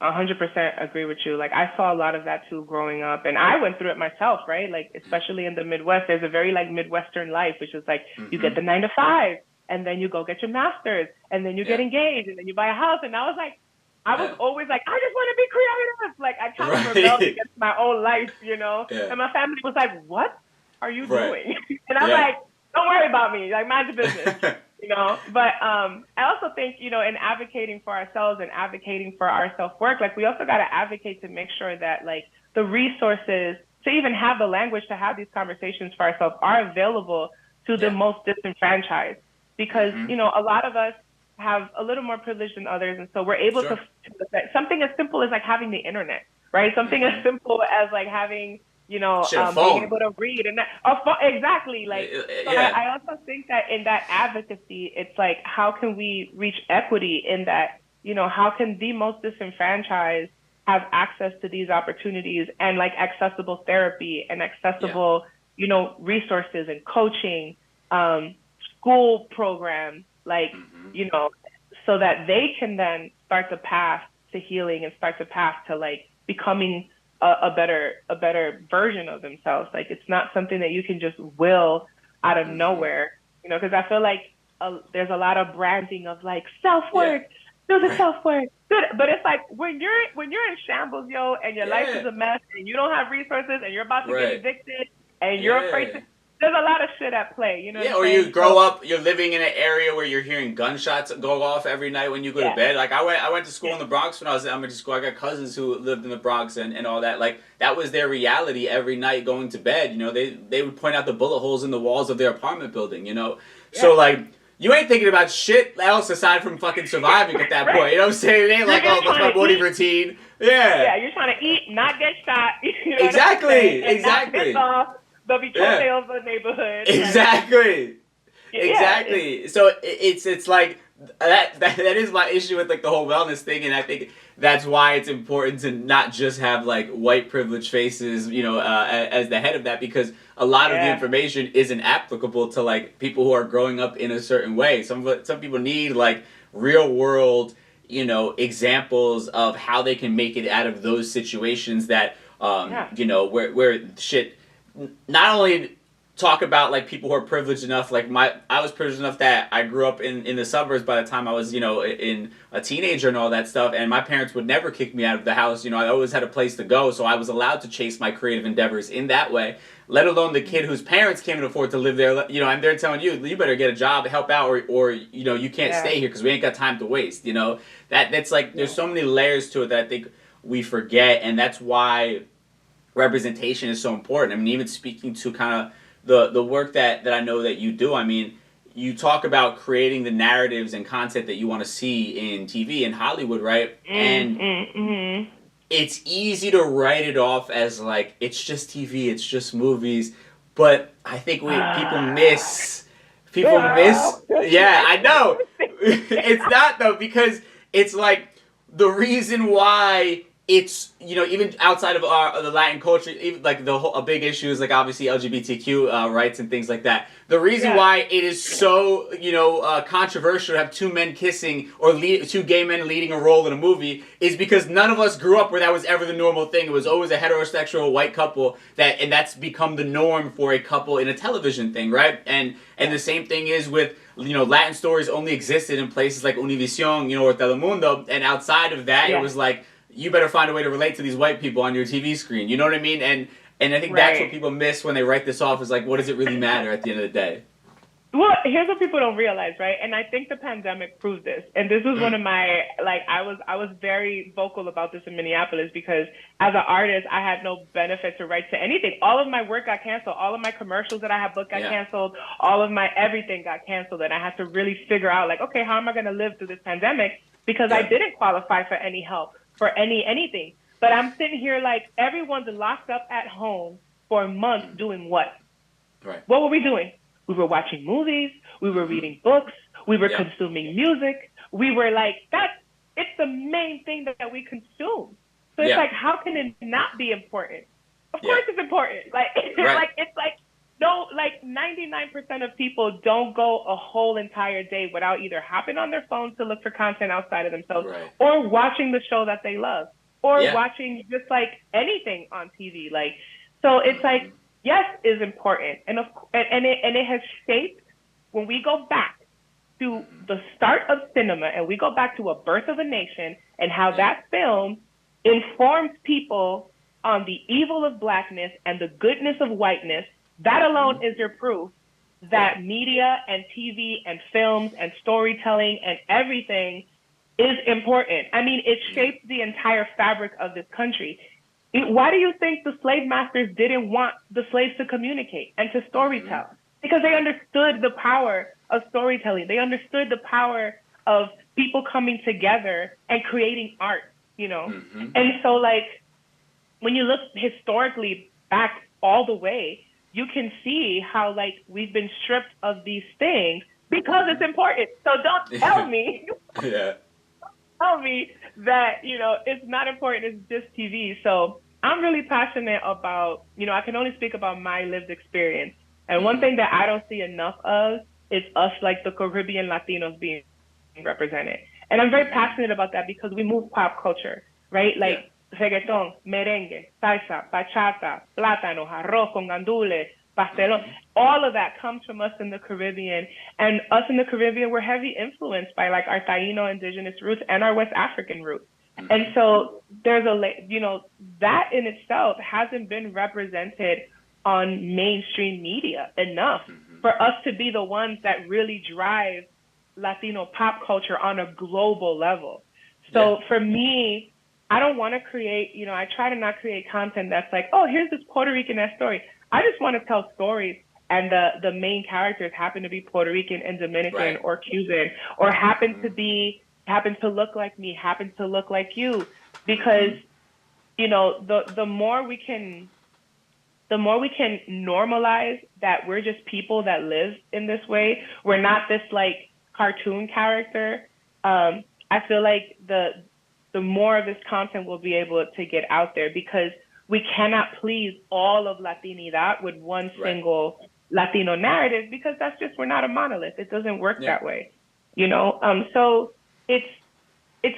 100% agree with you. Like, I saw a lot of that too growing up, and I went through it myself, right? Like, especially in the Midwest, there's a very Midwestern life, which is like you get the 9 to 5, and then you go get your master's, and then you get engaged, and then you buy a house. And I was like, I was always like, I just want to be creative. Like, I kind of rebelled against my own life, And my family was like, what are you doing? And I'm like, don't worry about me. Like, mind your business. But I also think, in advocating for ourselves and advocating for our self-work, we also got to advocate to make sure that, the resources to even have the language to have these conversations for ourselves are available to the most disenfranchised. Because, a lot of us have a little more privilege than others. And so we're able to something as simple as, having the internet, right? Something as simple as, having being able to read and that. Exactly. I also think that in that advocacy, it's how can we reach equity in that, how can the most disenfranchised have access to these opportunities and accessible therapy and accessible, resources and coaching, school programs, so that they can then start the path to healing and start the path to becoming a better version of themselves. It's not something that you can just will out of nowhere, because I feel there's a lot of branding of self-work, do the self-work, but it's when you're in shambles, and your life is a mess and you don't have resources and you're about to get evicted and you're afraid to, there's a lot of shit at play, or you grow up, you're living in an area where you're hearing gunshots go off every night when you go to bed. I went to school in the Bronx when I was in elementary school. I got cousins who lived in the Bronx and all that. That was their reality every night going to bed. They would point out the bullet holes in the walls of their apartment building, So, you ain't thinking about shit else aside from fucking surviving at that point. You know what I'm saying? It ain't that's my morning routine. Yeah, you're trying to eat, not get shot. Exactly. Not piss off the betrayal of the neighborhood. Exactly. Exactly. So it's like that is my issue with like the whole wellness thing, and I think that's why it's important to not just have like white privileged faces, as the head of that, because a lot of the information isn't applicable to like people who are growing up in a certain way. Some people need like real world, examples of how they can make it out of those situations that where shit not only talk about like people who are privileged enough, like I was privileged enough that I grew up in the suburbs by the time I was in a teenager and all that stuff, and my parents would never kick me out of the house. I always had a place to go, so I was allowed to chase my creative endeavors in that way, let alone the kid whose parents can't afford to live there, and they're telling you better get a job, help out, or you can't stay here because we ain't got time to waste. That's like there's so many layers to it that I think we forget, and that's why representation is so important. I mean, even speaking to kind of the work that I know that you do, I mean, you talk about creating the narratives and content that you want to see in TV and Hollywood, right? And it's easy to write it off as like, it's just TV, it's just movies. But I think people miss. Yeah, I know. It's not though, because it's like the reason why it's, even outside of the Latin culture, even like a big issue is like obviously LGBTQ rights and things like that. The reason why it is so, controversial to have two men kissing or two gay men leading a role in a movie is because none of us grew up where that was ever the normal thing. It was always a heterosexual white couple and that's become the norm for a couple in a television thing, right? And the same thing is with, Latin stories only existed in places like Univision, or Telemundo, and outside of that, it was like, you better find a way to relate to these white people on your TV screen. You know what I mean? And I think that's what people miss when they write this off, is like, what does it really matter at the end of the day? Well, here's what people don't realize, right? And I think the pandemic proved this. And this was one of my, like, I was very vocal about this in Minneapolis because as an artist, I had no benefit to write to anything. All of my work got canceled. All of my commercials that I had booked got canceled. All of my everything got canceled. And I had to really figure out, like, okay, how am I going to live through this pandemic? Because I didn't qualify for any help, for anything. But I'm sitting here like everyone's locked up at home for months doing what? Right. What were we doing? We were watching movies. We were reading books. We were consuming music. We were like, it's the main thing that we consume. So it's like, how can it not be important? Of course it's important. Like, it's like, no, like 99% of people don't go a whole entire day without either hopping on their phones to look for content outside of themselves or watching the show that they love or watching just like anything on TV. Like, so it's like, yes, is important. And it has shaped, when we go back to the start of cinema and we go back to A Birth of a Nation and how that film informs people on the evil of blackness and the goodness of whiteness, that alone is your proof that media and TV and films and storytelling and everything is important. I mean, it shaped the entire fabric of this country. Why do you think the slave masters didn't want the slaves to communicate and to storytell? Because they understood the power of storytelling. They understood the power of people coming together and creating art, And so, like, when you look historically back all the way, you can see how, like, we've been stripped of these things because it's important. So don't tell me, tell me that, it's not important, it's just TV. So I'm really passionate about, I can only speak about my lived experience. And one thing that I don't see enough of is us, like the Caribbean Latinos, being represented. And I'm very passionate about that because we move pop culture, right? Like, reggaeton, merengue, salsa, bachata, plátano, arroz con gandules, pastelón. All of that comes from us in the Caribbean. And us in the Caribbean, we're heavily influenced by like our Taino indigenous roots and our West African roots. And so there's that in itself hasn't been represented on mainstream media enough for us to be the ones that really drive Latino pop culture on a global level. So for me, I don't want to create, I try to not create content that's like, oh, here's this Puerto Rican-esque story. I just want to tell stories, and the main characters happen to be Puerto Rican and Dominican or Cuban, or happen to look like me, happen to look like you, because, the more we can the more we can normalize that we're just people that live in this way. We're not this like cartoon character. I feel like the more of this content will be able to get out there, because we cannot please all of Latinidad with one single Latino narrative, because that's just, we're not a monolith. It doesn't work that way, you know? So it's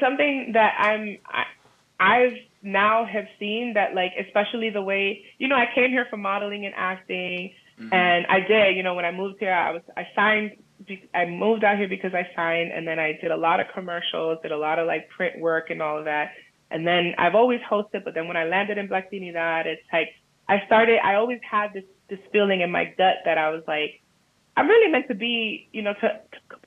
something that I've now have seen that, like, especially the way, you know, I came here for modeling and acting, and I did, you know, when I moved here, I moved out here because I signed, and then I did a lot of commercials, did a lot of like print work and all of that. And then I've always hosted, but then when I landed in Black Trinidad, it's like, I always had this feeling in my gut that I was like, I'm really meant to be, you know, to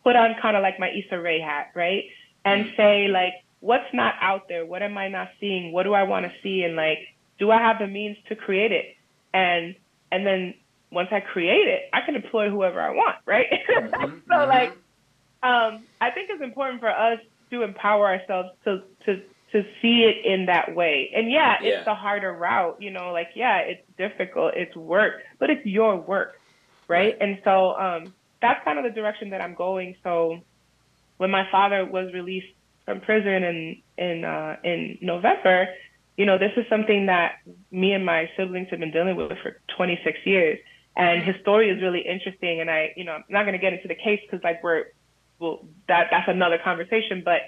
put on kind of like my Issa Rae hat, right? And say like, what's not out there? What am I not seeing? What do I want to see? And like, do I have the means to create it? And then once I create it, I can employ whoever I want, right? So like, I think it's important for us to empower ourselves to see it in that way. And it's the harder route, you know, like, it's difficult, it's work, but it's your work, right? And so that's kind of the direction that I'm going. So when my father was released from prison in November, you know, this is something that me and my siblings have been dealing with for 26 years. And his story is really interesting. And I'm not going to get into the case because like that's another conversation. But,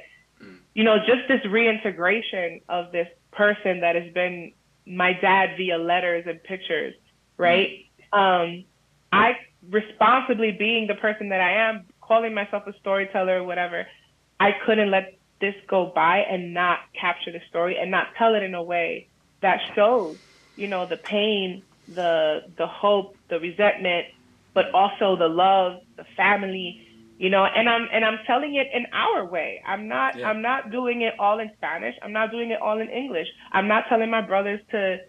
you know, just this reintegration of this person that has been my dad via letters and pictures, right? I responsibly being the person that I am, calling myself a storyteller or whatever, I couldn't let this go by and not capture the story and not tell it in a way that shows, you know, the pain, the hope, the resentment, but also the love, the family, you know, and I'm telling it in our way. I'm not doing it all in Spanish. I'm not doing it all in English. I'm not telling my brothers to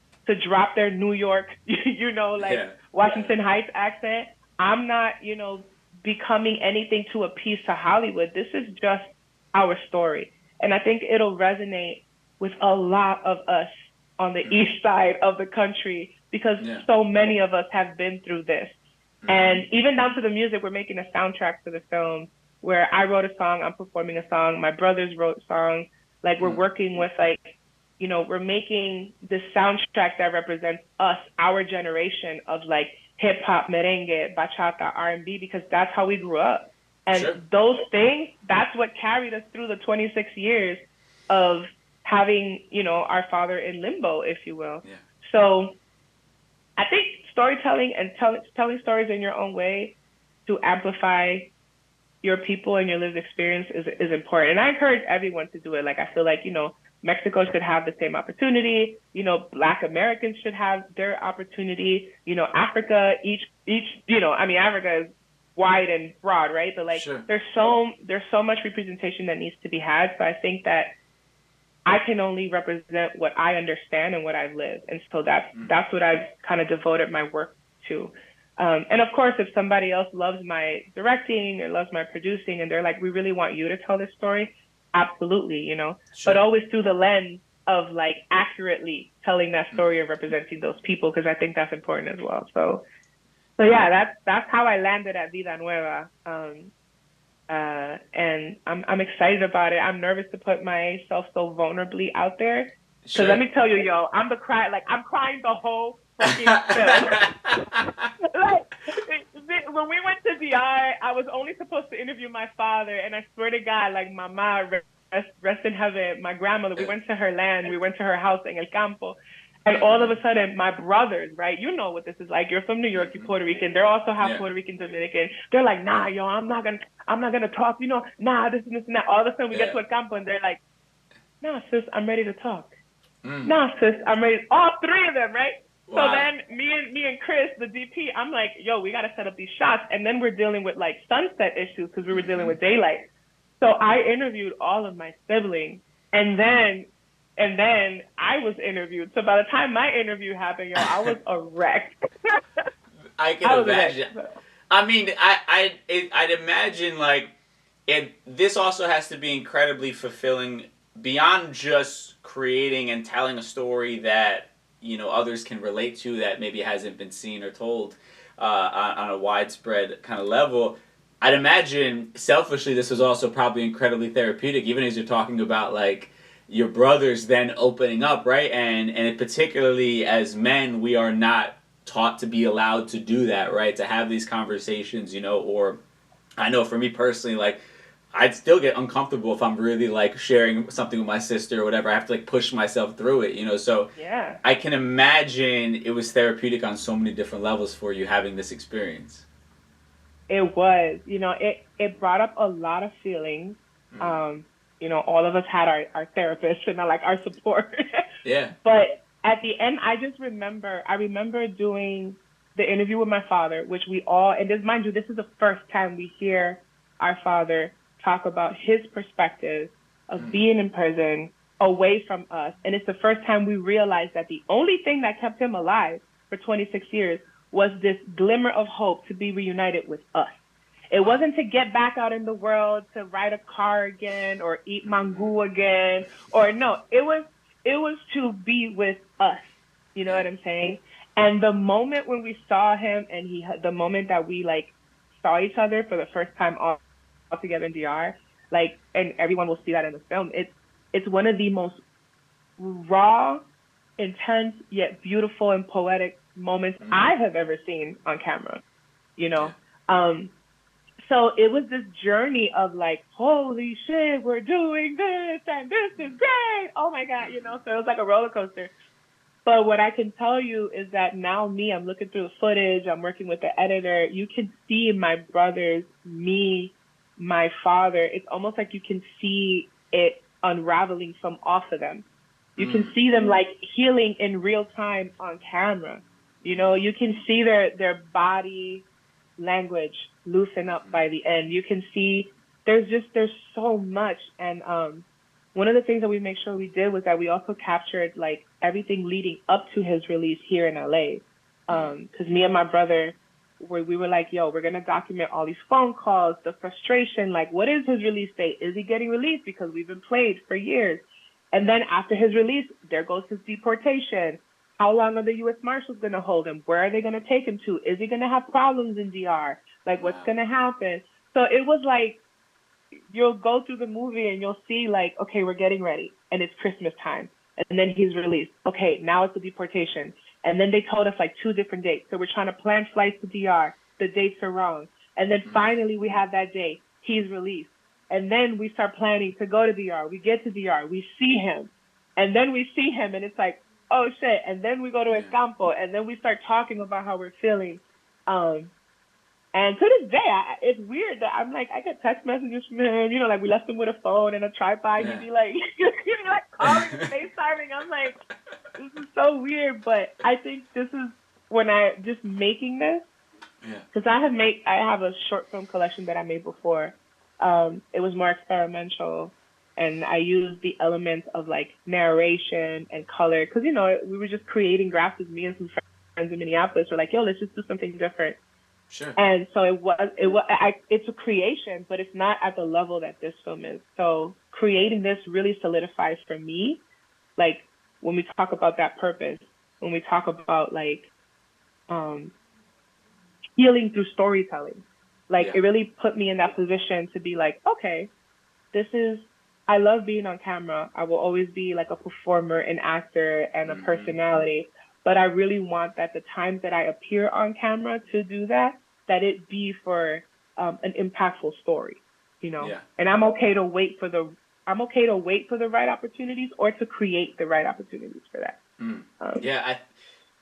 drop their New York, you know, like Washington Heights accent. I'm not, you know, becoming anything to appease to Hollywood. This is just our story. And I think it'll resonate with a lot of us on the east side of the country, because so many of us have been through this. And even down to the music, we're making a soundtrack for the film where I wrote a song, I'm performing a song, my brothers wrote songs. Like, we're working with, like, you know, we're making this soundtrack that represents us, our generation of like hip hop, merengue, bachata, R&B, because that's how we grew up. And those things, that's what carried us through the 26 years of having, you know, our father in limbo, if you will. So I think storytelling and telling stories in your own way to amplify your people and your lived experience is important. And I encourage everyone to do it. Like, I feel like, you know, Mexico should have the same opportunity. You know, Black Americans should have their opportunity. You know, Africa, each, you know, I mean, Africa is wide and broad, right? But like, there's so much representation that needs to be had. So I think that I can only represent what I understand and what I've lived. And so that's what I've kind of devoted my work to. And of course, if somebody else loves my directing or loves my producing and they're like, we really want you to tell this story, absolutely, you know, but always through the lens of like accurately telling that story and representing those people, because I think that's important as well. So yeah, that's how I landed at Vida Nueva. And I'm excited about it. I'm nervous to put myself so vulnerably out there. Because let me tell you, yo, I'm crying the whole fucking film. Like, when we went to DR, I was only supposed to interview my father, and I swear to God, like, Mama, rest in heaven, my grandmother, we went to her land, we went to her house in El Campo, and all of a sudden, my brothers, right, you know what this is like, you're from New York, you're Puerto Rican, they're also half Puerto Rican, Dominican, they're like, nah, yo, I'm not gonna talk, you know, nah, this and that. All of a sudden, we get to El Campo, and they're like, nah, sis, I'm ready to talk. Nah, sis, I'm ready. All three of them, right? Wow. So then me and Chris, the DP, I'm like, yo, we got to set up these shots. And then we're dealing with like sunset issues because we were dealing with daylight. So I interviewed all of my siblings, and then I was interviewed. So by the time my interview happened, yo, I was a wreck. I can imagine. I mean, I'd imagine like this also has to be incredibly fulfilling beyond just creating and telling a story that others can relate to that maybe hasn't been seen or told on a widespread kind of level. I'd imagine selfishly this was also probably incredibly therapeutic, even as you're talking about like your brothers then opening up, right? And particularly as men, we are not taught to be allowed to do that, right? To have these conversations, or I know for me personally, like I'd still get uncomfortable if I'm really like sharing something with my sister or whatever. I have to like push myself through it, so yeah. I can imagine it was therapeutic on so many different levels for you having this experience. It was, it brought up a lot of feelings. All of us had our therapists and our support. Yeah. But at the end, I remember doing the interview with my father, which and mind you, this is the first time we hear our father talk about his perspective of being in prison away from us. And it's the first time we realized that the only thing that kept him alive for 26 years was this glimmer of hope to be reunited with us. It wasn't to get back out in the world, to ride a car again or eat mango again, or no, it was to be with us. You know what I'm saying? And the moment when we saw him and the moment that we saw each other for the first time all together in DR, and everyone will see that in the film, it's one of the most raw, intense, yet beautiful and poetic moments I have ever seen on camera, so it was this journey of holy shit, we're doing this and this is great. Oh my God, so it was like a roller coaster. But what I can tell you is that now I'm looking through the footage, I'm working with the editor. You can see my brothers, me, my father. It's almost like you can see it unraveling from off of them. You can see them healing in real time on camera. You can see their body language loosen up by the end. You can see there's so much. And one of the things that we make sure we did was that we also captured everything leading up to his release here in LA. Because me and my brother, we were yo, we're going to document all these phone calls, the frustration, what is his release date? Is he getting released? Because we've been played for years. And then after his release, there goes his deportation. How long are the U.S. Marshals going to hold him? Where are they going to take him to? Is he going to have problems in DR? What's going to happen? So it was you'll go through the movie and you'll see okay, we're getting ready and it's Christmas time. And then he's released. Okay, now it's the deportation. And then they told us 2 different dates. So we're trying to plan flights to DR. The dates are wrong. And then finally we have that day. He's released. And then we start planning to go to DR. We get to DR. We see him. And then we see him and it's oh shit. And then we go to Escampo and then we start talking about how we're feeling. And to this day, it's weird that I'm I get text messages from him, we left him with a phone and a tripod. He'd be calling and FaceTiming. I'm this is so weird. But I think this is when just making this, because I have a short film collection that I made before. It was more experimental. And I used the elements of narration and color. Because, we were just creating graphics. Me and some friends in Minneapolis were yo, let's just do something different. Sure. And so it's a creation, but it's not at the level that this film is. So creating this really solidifies for me, when we talk about that purpose, when we talk about healing through storytelling, it really put me in that position to be okay, I love being on camera. I will always be a performer, an actor, and a personality. But I really want that the times that I appear on camera to do that it be for an impactful story, And I'm okay to wait for the right opportunities or to create the right opportunities for that.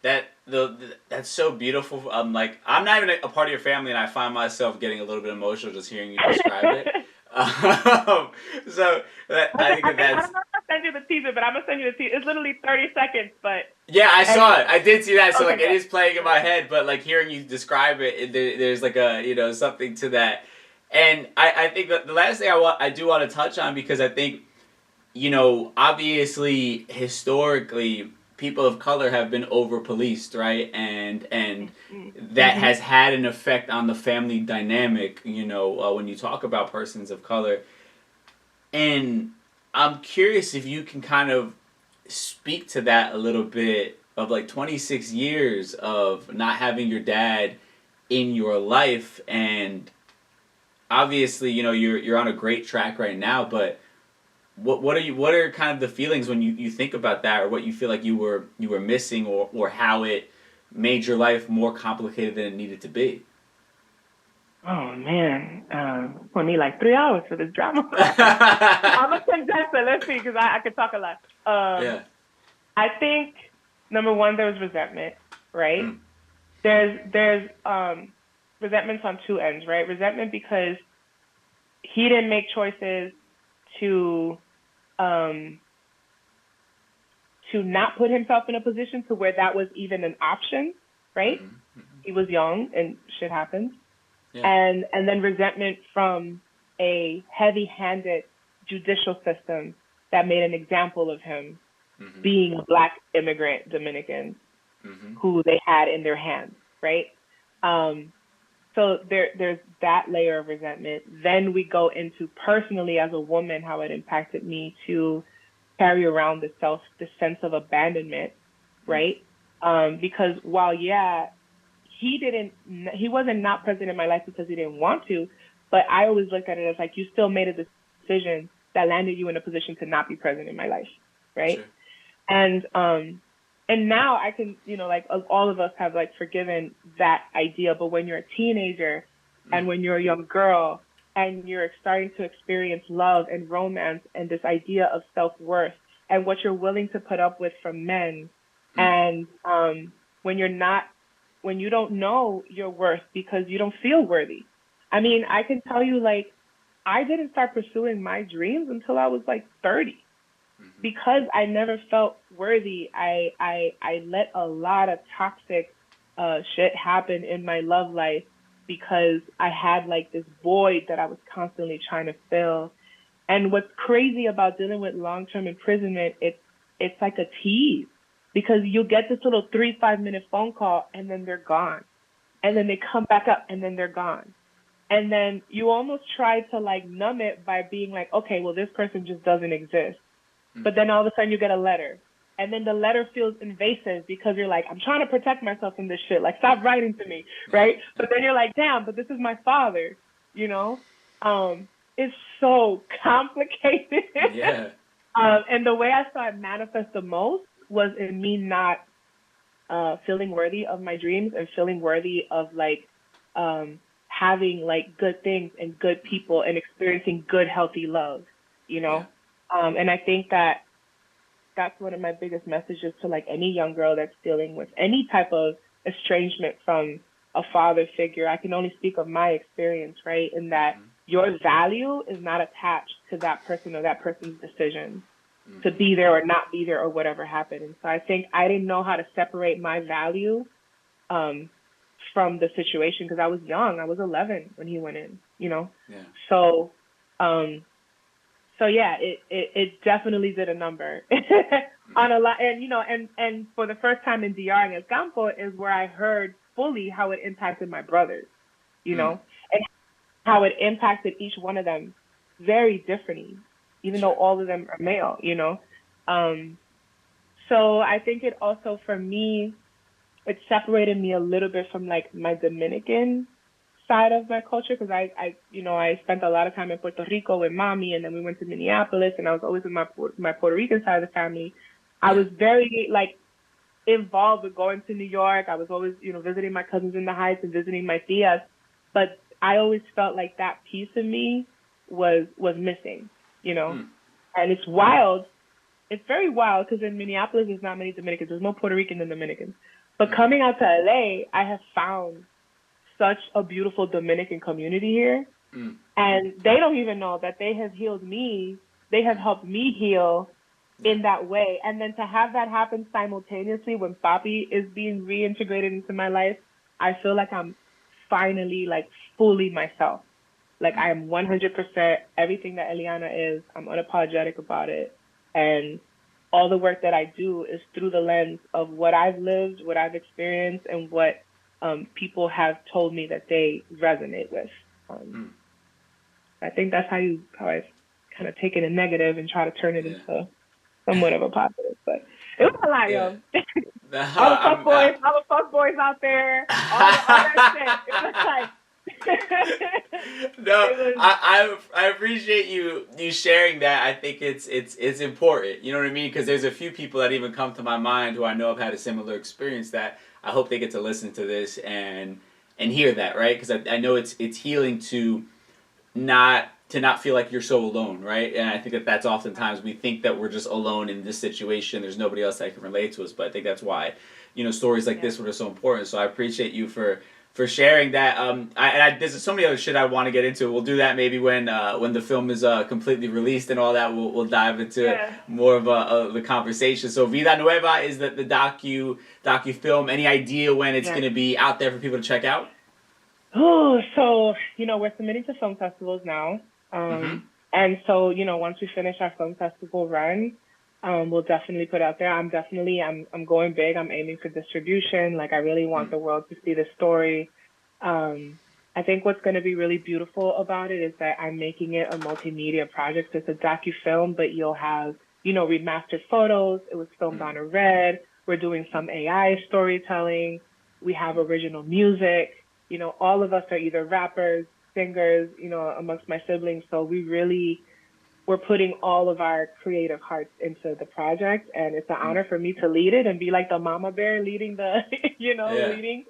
That's so beautiful. I'm not even a part of your family, and I find myself getting a little bit emotional just hearing you describe it. I think that's. I'm not gonna send you the teaser, but I'm gonna send you the teaser. It's literally 30 seconds, but. Yeah, I saw it. I did see that. So okay, it is playing in my head, but hearing you describe it, there's a something to that. And I think that the last thing I do want to touch on, because I think, obviously historically people of color have been over policed, right? And that has had an effect on the family dynamic, when you talk about persons of color. And I'm curious if you can kind of speak to that a little bit of like 26 years of not having your dad in your life, and obviously, you know, you're on a great track right now, but what are kind of the feelings when you think about that, or what you feel like you were missing, or how it made your life more complicated than it needed to be? Oh man, I need like 3 hours for this drama. I'm gonna condense it. Let's see, because I could talk a lot. Yeah. I think number one, there was resentment, right? Mm. There's resentments on two ends, right? Resentment because he didn't make choices to not put himself in a position to where that was even an option, right? Mm-hmm. He was young and shit happens. Yeah. And then resentment from a heavy-handed judicial system that made an example of him being a Black immigrant Dominican who they had in their hands, right? So there's that layer of resentment. Then we go into personally as a woman, how it impacted me to carry around the sense of abandonment, right? Because while, yeah, he wasn't not present in my life because he didn't want to, but I always looked at it as like, you still made a decision that landed you in a position to not be present in my life, right? Sure. And now I can, you know, like all of us have like forgiven that idea, but when you're a teenager and when you're a young girl and you're starting to experience love and romance and this idea of self-worth and what you're willing to put up with from men, and when you don't know your worth because you don't feel worthy. I mean, I can tell you, like, I didn't start pursuing my dreams until I was like 30. Because I never felt worthy, I let a lot of toxic shit happen in my love life because I had like this void that I was constantly trying to fill. And what's crazy about dealing with long-term imprisonment, it's like a tease, because you'll get this little 3-5 minute phone call and then they're gone. And then they come back up and then they're gone. And then you almost try to like numb it by being like, okay, well, this person just doesn't exist. But then all of a sudden you get a letter. And then the letter feels invasive because you're like, I'm trying to protect myself from this shit. Like, stop writing to me, right? But then you're like, damn, but this is my father, you know? It's so complicated. Yeah. And the way I saw it manifest the most was in me not feeling worthy of my dreams and feeling worthy of like having like good things and good people and experiencing good, healthy love, you know? Yeah. And I think that's one of my biggest messages to like any young girl that's dealing with any type of estrangement from a father figure. I can only speak of my experience, right? In that your value is not attached to that person or that person's decision to be there or not be there or whatever happened. And so I think I didn't know how to separate my value from the situation because I was young. I was 11 when he went in, you know? Yeah. So yeah, it definitely did a number on a lot. And, you know, and for the first time in DR and El Campo is where I heard fully how it impacted my brothers, you know, and how it impacted each one of them very differently, even though all of them are male, you know. So I think it also, for me, it separated me a little bit from like my Dominican side of my culture, because I spent a lot of time in Puerto Rico with mommy, and then we went to Minneapolis, and I was always with my Puerto Rican side of the family. I was very like involved with going to New York. I was always, you know, visiting my cousins in the Heights and visiting my tias, but I always felt like that piece of me was missing, you know. And it's wild. It's very wild because in Minneapolis there's not many Dominicans. There's more Puerto Rican than Dominicans. But coming out to LA, I have found such a beautiful Dominican community here. And they don't even know that they have healed me. They have helped me heal in that way. And then to have that happen simultaneously when Papi is being reintegrated into my life, I feel like I'm finally like fully myself. Like I am 100% everything that Eliana is. I'm unapologetic about it. And all the work that I do is through the lens of what I've lived, what I've experienced, and what people have told me that they resonate with. I think that's how I've kind of taken a negative and try to turn it into somewhat of a positive. But it was a lot, yo. all the fuck boys out there, all that shit. It was like. No, I appreciate you sharing that. I think it's important. You know what I mean? Because there's a few people that even come to my mind who I know have had a similar experience that I hope they get to listen to this and hear that, right? Because I know it's healing to not feel like you're so alone, right? And I think that's oftentimes we think that we're just alone in this situation. There's nobody else that can relate to us. But I think that's why, stories like this are so important. So I appreciate you for sharing that. There's so many other shit I want to get into. We'll do that maybe when the film is completely released and all that. We'll dive into more of the conversation. So Vida Nueva is the docu film. Any idea when it's going to be out there for people to check out? Oh, so we're submitting to film festivals now, and so once we finish our film festival run, we'll definitely put it out there. I'm going big. I'm aiming for distribution. Like, I really want the world to see the story. I think what's going to be really beautiful about it is that I'm making it a multimedia project. It's a docu-film, but you'll have, remastered photos. It was filmed on a red. We're doing some AI storytelling. We have original music. All of us are either rappers, singers, amongst my siblings. So we're putting all of our creative hearts into the project, and it's an honor for me to lead it and be like the mama bear leading the, leading.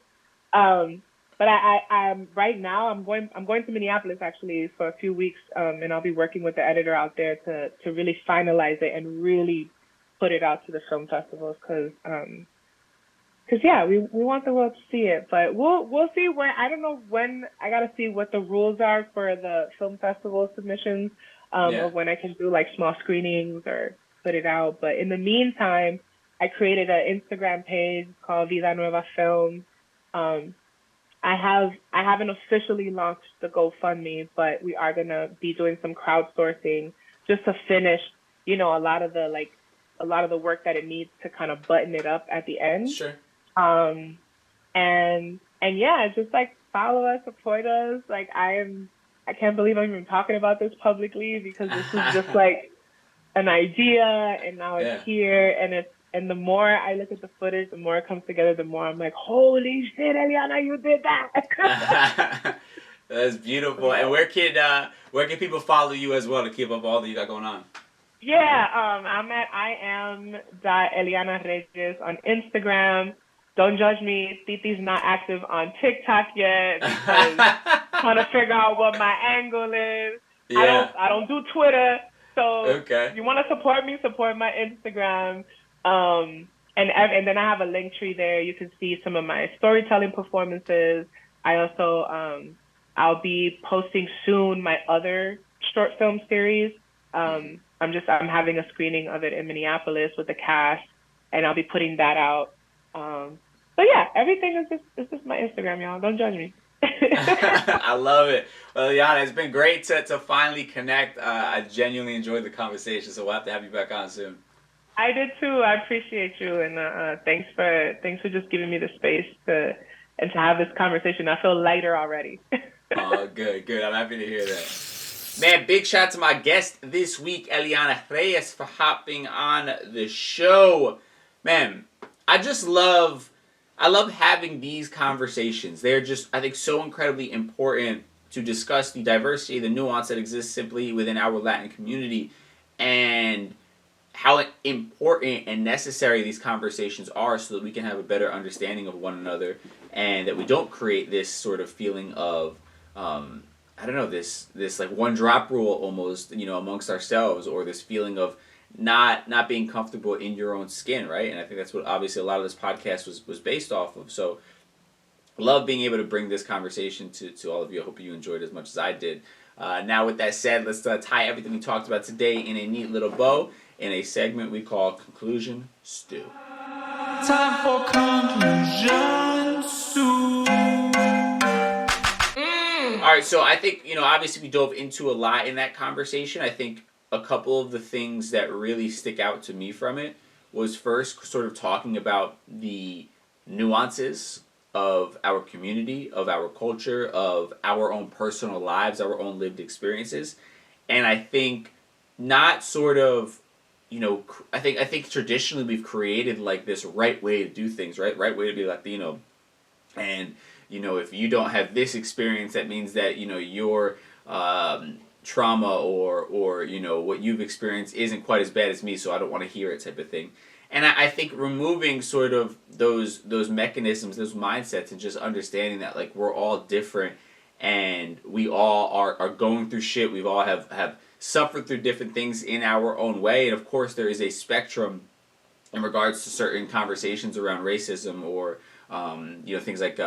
But I'm right now. I'm going to Minneapolis actually for a few weeks, and I'll be working with the editor out there to really finalize it and really put it out to the film festivals because we want the world to see it. But we'll see when. I don't know when. I gotta see what the rules are for the film festival submissions. Of when I can do like small screenings or put it out. But in the meantime, I created an Instagram page called Vida Nueva Film. I haven't officially launched the GoFundMe, but we are gonna be doing some crowdsourcing just to finish, a lot of the work that it needs to kind of button it up at the end. Sure. And just like follow us, support us. Like I can't believe I'm even talking about this publicly because this is just like an idea, and now it's here, and the more I look at the footage, the more it comes together, the more I'm like, holy shit, Eliana, you did that. That's beautiful. And where can people follow you as well to keep up all that you got going on? Yeah, I'm at I am.Eliana Reyes on Instagram. Don't judge me. Titi's not active on TikTok yet because trying to figure out what my angle is. Yeah. I don't do Twitter. So if you want to support me, support my Instagram. And then I have a link tree there. You can see some of my storytelling performances. I also I'll be posting soon my other short film series. I'm having a screening of it in Minneapolis with the cast, and I'll be putting that out. But yeah, everything is just my Instagram, y'all. Don't judge me. I love it. Well, Eliana, it's been great to finally connect. I genuinely enjoyed the conversation, so we'll have to have you back on soon. I did too. I appreciate you, and thanks for just giving me the space to have this conversation. I feel lighter already. Oh, good. I'm happy to hear that. Man, big shout out to my guest this week, Eliana Reyes, for hopping on the show. Man, I love having these conversations. They're just, I think, so incredibly important to discuss the diversity, the nuance that exists simply within our Latin community, and how important and necessary these conversations are so that we can have a better understanding of one another, and that we don't create this sort of feeling of, this like one drop rule almost, amongst ourselves, or this feeling of not being comfortable in your own skin, right? And I think that's what obviously a lot of this podcast was based off of. So love being able to bring this conversation to all of you. I hope you enjoyed it as much as I did. Now with that said, let's tie everything we talked about today in a neat little bow in a segment we call Conclusion Stew. Time for Conclusion Stew. All right, so I think, obviously we dove into a lot in that conversation. I think a couple of the things that really stick out to me from it was first sort of talking about the nuances of our community, of our culture, of our own personal lives, our own lived experiences. And I think not sort of, I think traditionally we've created like this right way to do things, right way to be Latino, and if you don't have this experience, that means that your trauma or what you've experienced isn't quite as bad as me, so I don't want to hear it, type of thing. And I think removing sort of those mechanisms, those mindsets, and just understanding that like we're all different and we all are going through shit. We've all have suffered through different things in our own way, and of course there is a spectrum in regards to certain conversations around racism or things like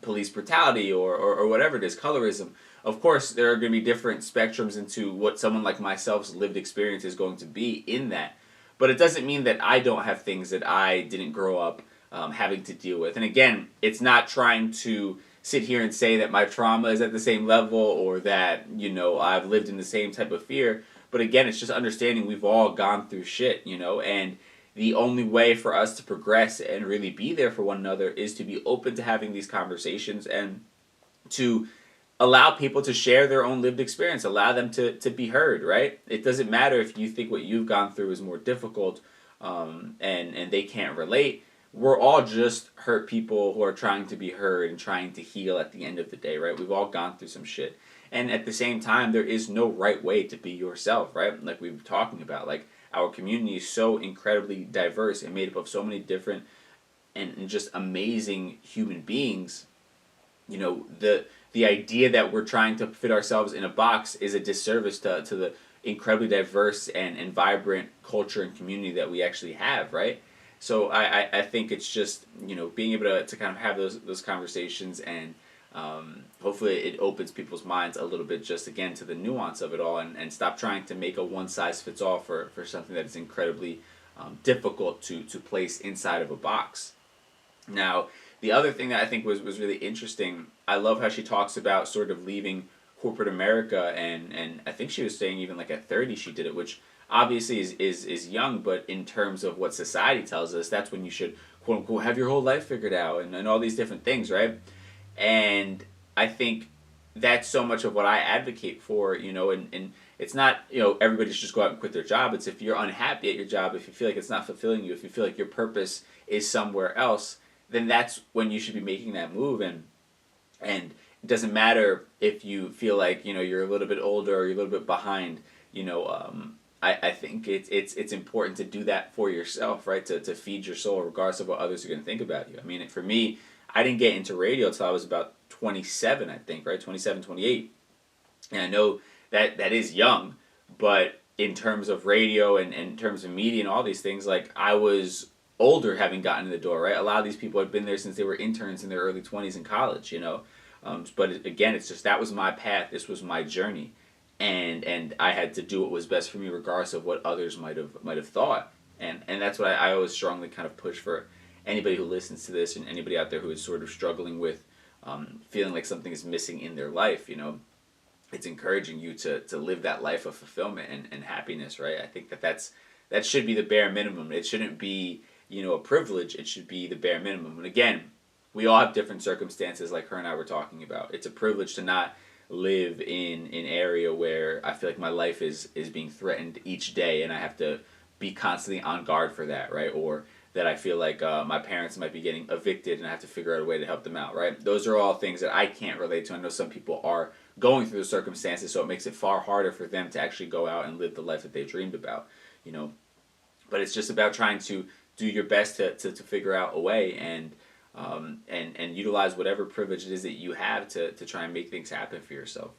police brutality or whatever it is, colorism. Of course, there are going to be different spectrums into what someone like myself's lived experience is going to be in that. But it doesn't mean that I don't have things that I didn't grow up having to deal with. And again, it's not trying to sit here and say that my trauma is at the same level or that, I've lived in the same type of fear. But again, it's just understanding we've all gone through shit, and the only way for us to progress and really be there for one another is to be open to having these conversations and to allow people to share their own lived experience, allow them to be heard, right? It doesn't matter if you think what you've gone through is more difficult and they can't relate. We're all just hurt people who are trying to be heard and trying to heal at the end of the day, right? We've all gone through some shit. And at the same time, there is no right way to be yourself, right? Like we were talking about, like our community is so incredibly diverse and made up of so many different and just amazing human beings. The idea that we're trying to fit ourselves in a box is a disservice to the incredibly diverse and vibrant culture and community that we actually have, right? So I think it's just, being able to kind of have those conversations and hopefully it opens people's minds a little bit just, again, to the nuance of it all and stop trying to make a one-size-fits-all for something that is incredibly difficult to place inside of a box. Now, the other thing that I think was really interesting, I love how she talks about sort of leaving corporate America, and I think she was saying even like at 30 she did it, which obviously is young, but in terms of what society tells us, that's when you should, quote unquote, have your whole life figured out and all these different things, right? And I think that's so much of what I advocate for, and it's not, everybody should just go out and quit their job. It's if you're unhappy at your job, if you feel like it's not fulfilling you, if you feel like your purpose is somewhere else, then that's when you should be making that move. And it doesn't matter if you feel like, you're a little bit older or you're a little bit behind, I think it's important to do that for yourself, right? To feed your soul regardless of what others are going to think about you. I mean, for me, I didn't get into radio until I was about 27, I think, right? 27, 28. And I know that is young, but in terms of radio and in terms of media and all these things, like I was older having gotten in the door, right? A lot of these people had been there since they were interns in their early 20s in college, But again, it's just that was my path. This was my journey. And I had to do what was best for me regardless of what others might have thought. And that's what I always strongly kind of push for anybody who listens to this and anybody out there who is sort of struggling with feeling like something is missing in their life, It's encouraging you to live that life of fulfillment and happiness, right? I think that should be the bare minimum. It shouldn't be, a privilege. It should be the bare minimum. And again, we all have different circumstances like her and I were talking about. It's a privilege to not live in an area where I feel like my life is being threatened each day and I have to be constantly on guard for that, right? Or that I feel like my parents might be getting evicted and I have to figure out a way to help them out, right? Those are all things that I can't relate to. I know some people are going through the circumstances, so it makes it far harder for them to actually go out and live the life that they dreamed about, But it's just about trying to do your best to figure out a way and utilize whatever privilege it is that you have to try and make things happen for yourself.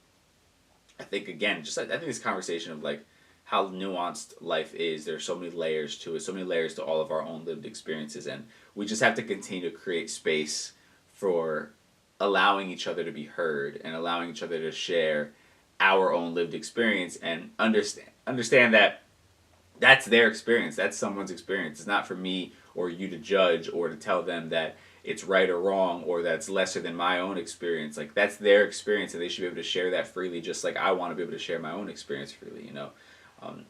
I think, again, I think this conversation of like how nuanced life is, there's so many layers to it, so many layers to all of our own lived experiences, and we just have to continue to create space for allowing each other to be heard and allowing each other to share our own lived experience and understand that that's their experience, that's someone's experience. It's not for me or you to judge or to tell them that it's right or wrong or that's lesser than my own experience. Like, that's their experience and they should be able to share that freely, just like I want to be able to share my own experience freely,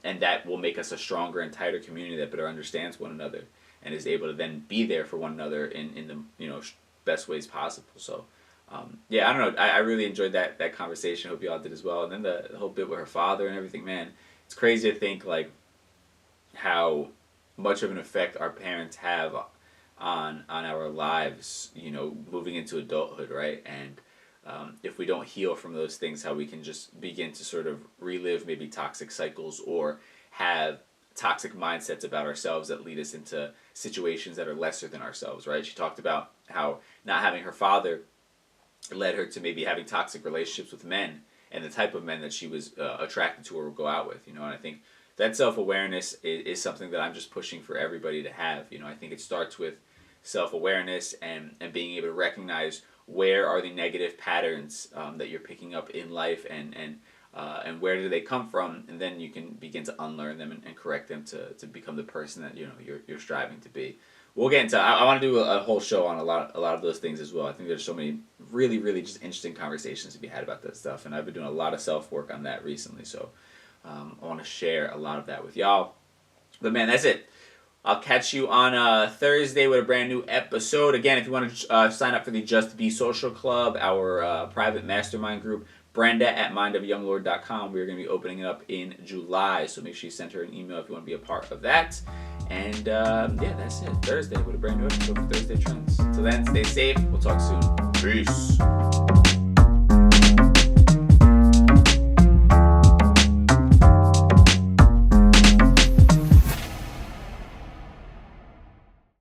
and that will make us a stronger and tighter community that better understands one another and is able to then be there for one another in the best ways possible. So yeah, I don't know, I really enjoyed that conversation. I hope you all did as well. And then the whole bit with her father and everything, man, it's crazy to think like how much of an effect our parents have on our lives, moving into adulthood, right? And if we don't heal from those things, how we can just begin to sort of relive maybe toxic cycles or have toxic mindsets about ourselves that lead us into situations that are lesser than ourselves, right? She talked about how not having her father led her to maybe having toxic relationships with men and the type of men that she was attracted to or would go out with, and I think that self-awareness is something that I'm just pushing for everybody to have. I think it starts with self-awareness and being able to recognize where are the negative patterns that you're picking up in life and where do they come from, and then you can begin to unlearn them and correct them to become the person that you're striving to be. We'll get into. I want to do a whole show on a lot of those things as well. I think there's so many really, really just interesting conversations to be had about that stuff, and I've been doing a lot of self-work on that recently, so I want to share a lot of that with y'all. But man, that's it. I'll catch you on Thursday with a brand new episode. Again, if you want to sign up for the Just Be Social Club, our private mastermind group, Brenda at mindofyounglord.com. We're going to be opening it up in July, so make sure you send her an email if you want to be a part of that. And yeah, that's it. Thursday with a brand new episode for Thursday Trends. Till then, stay safe. We'll talk soon. Peace.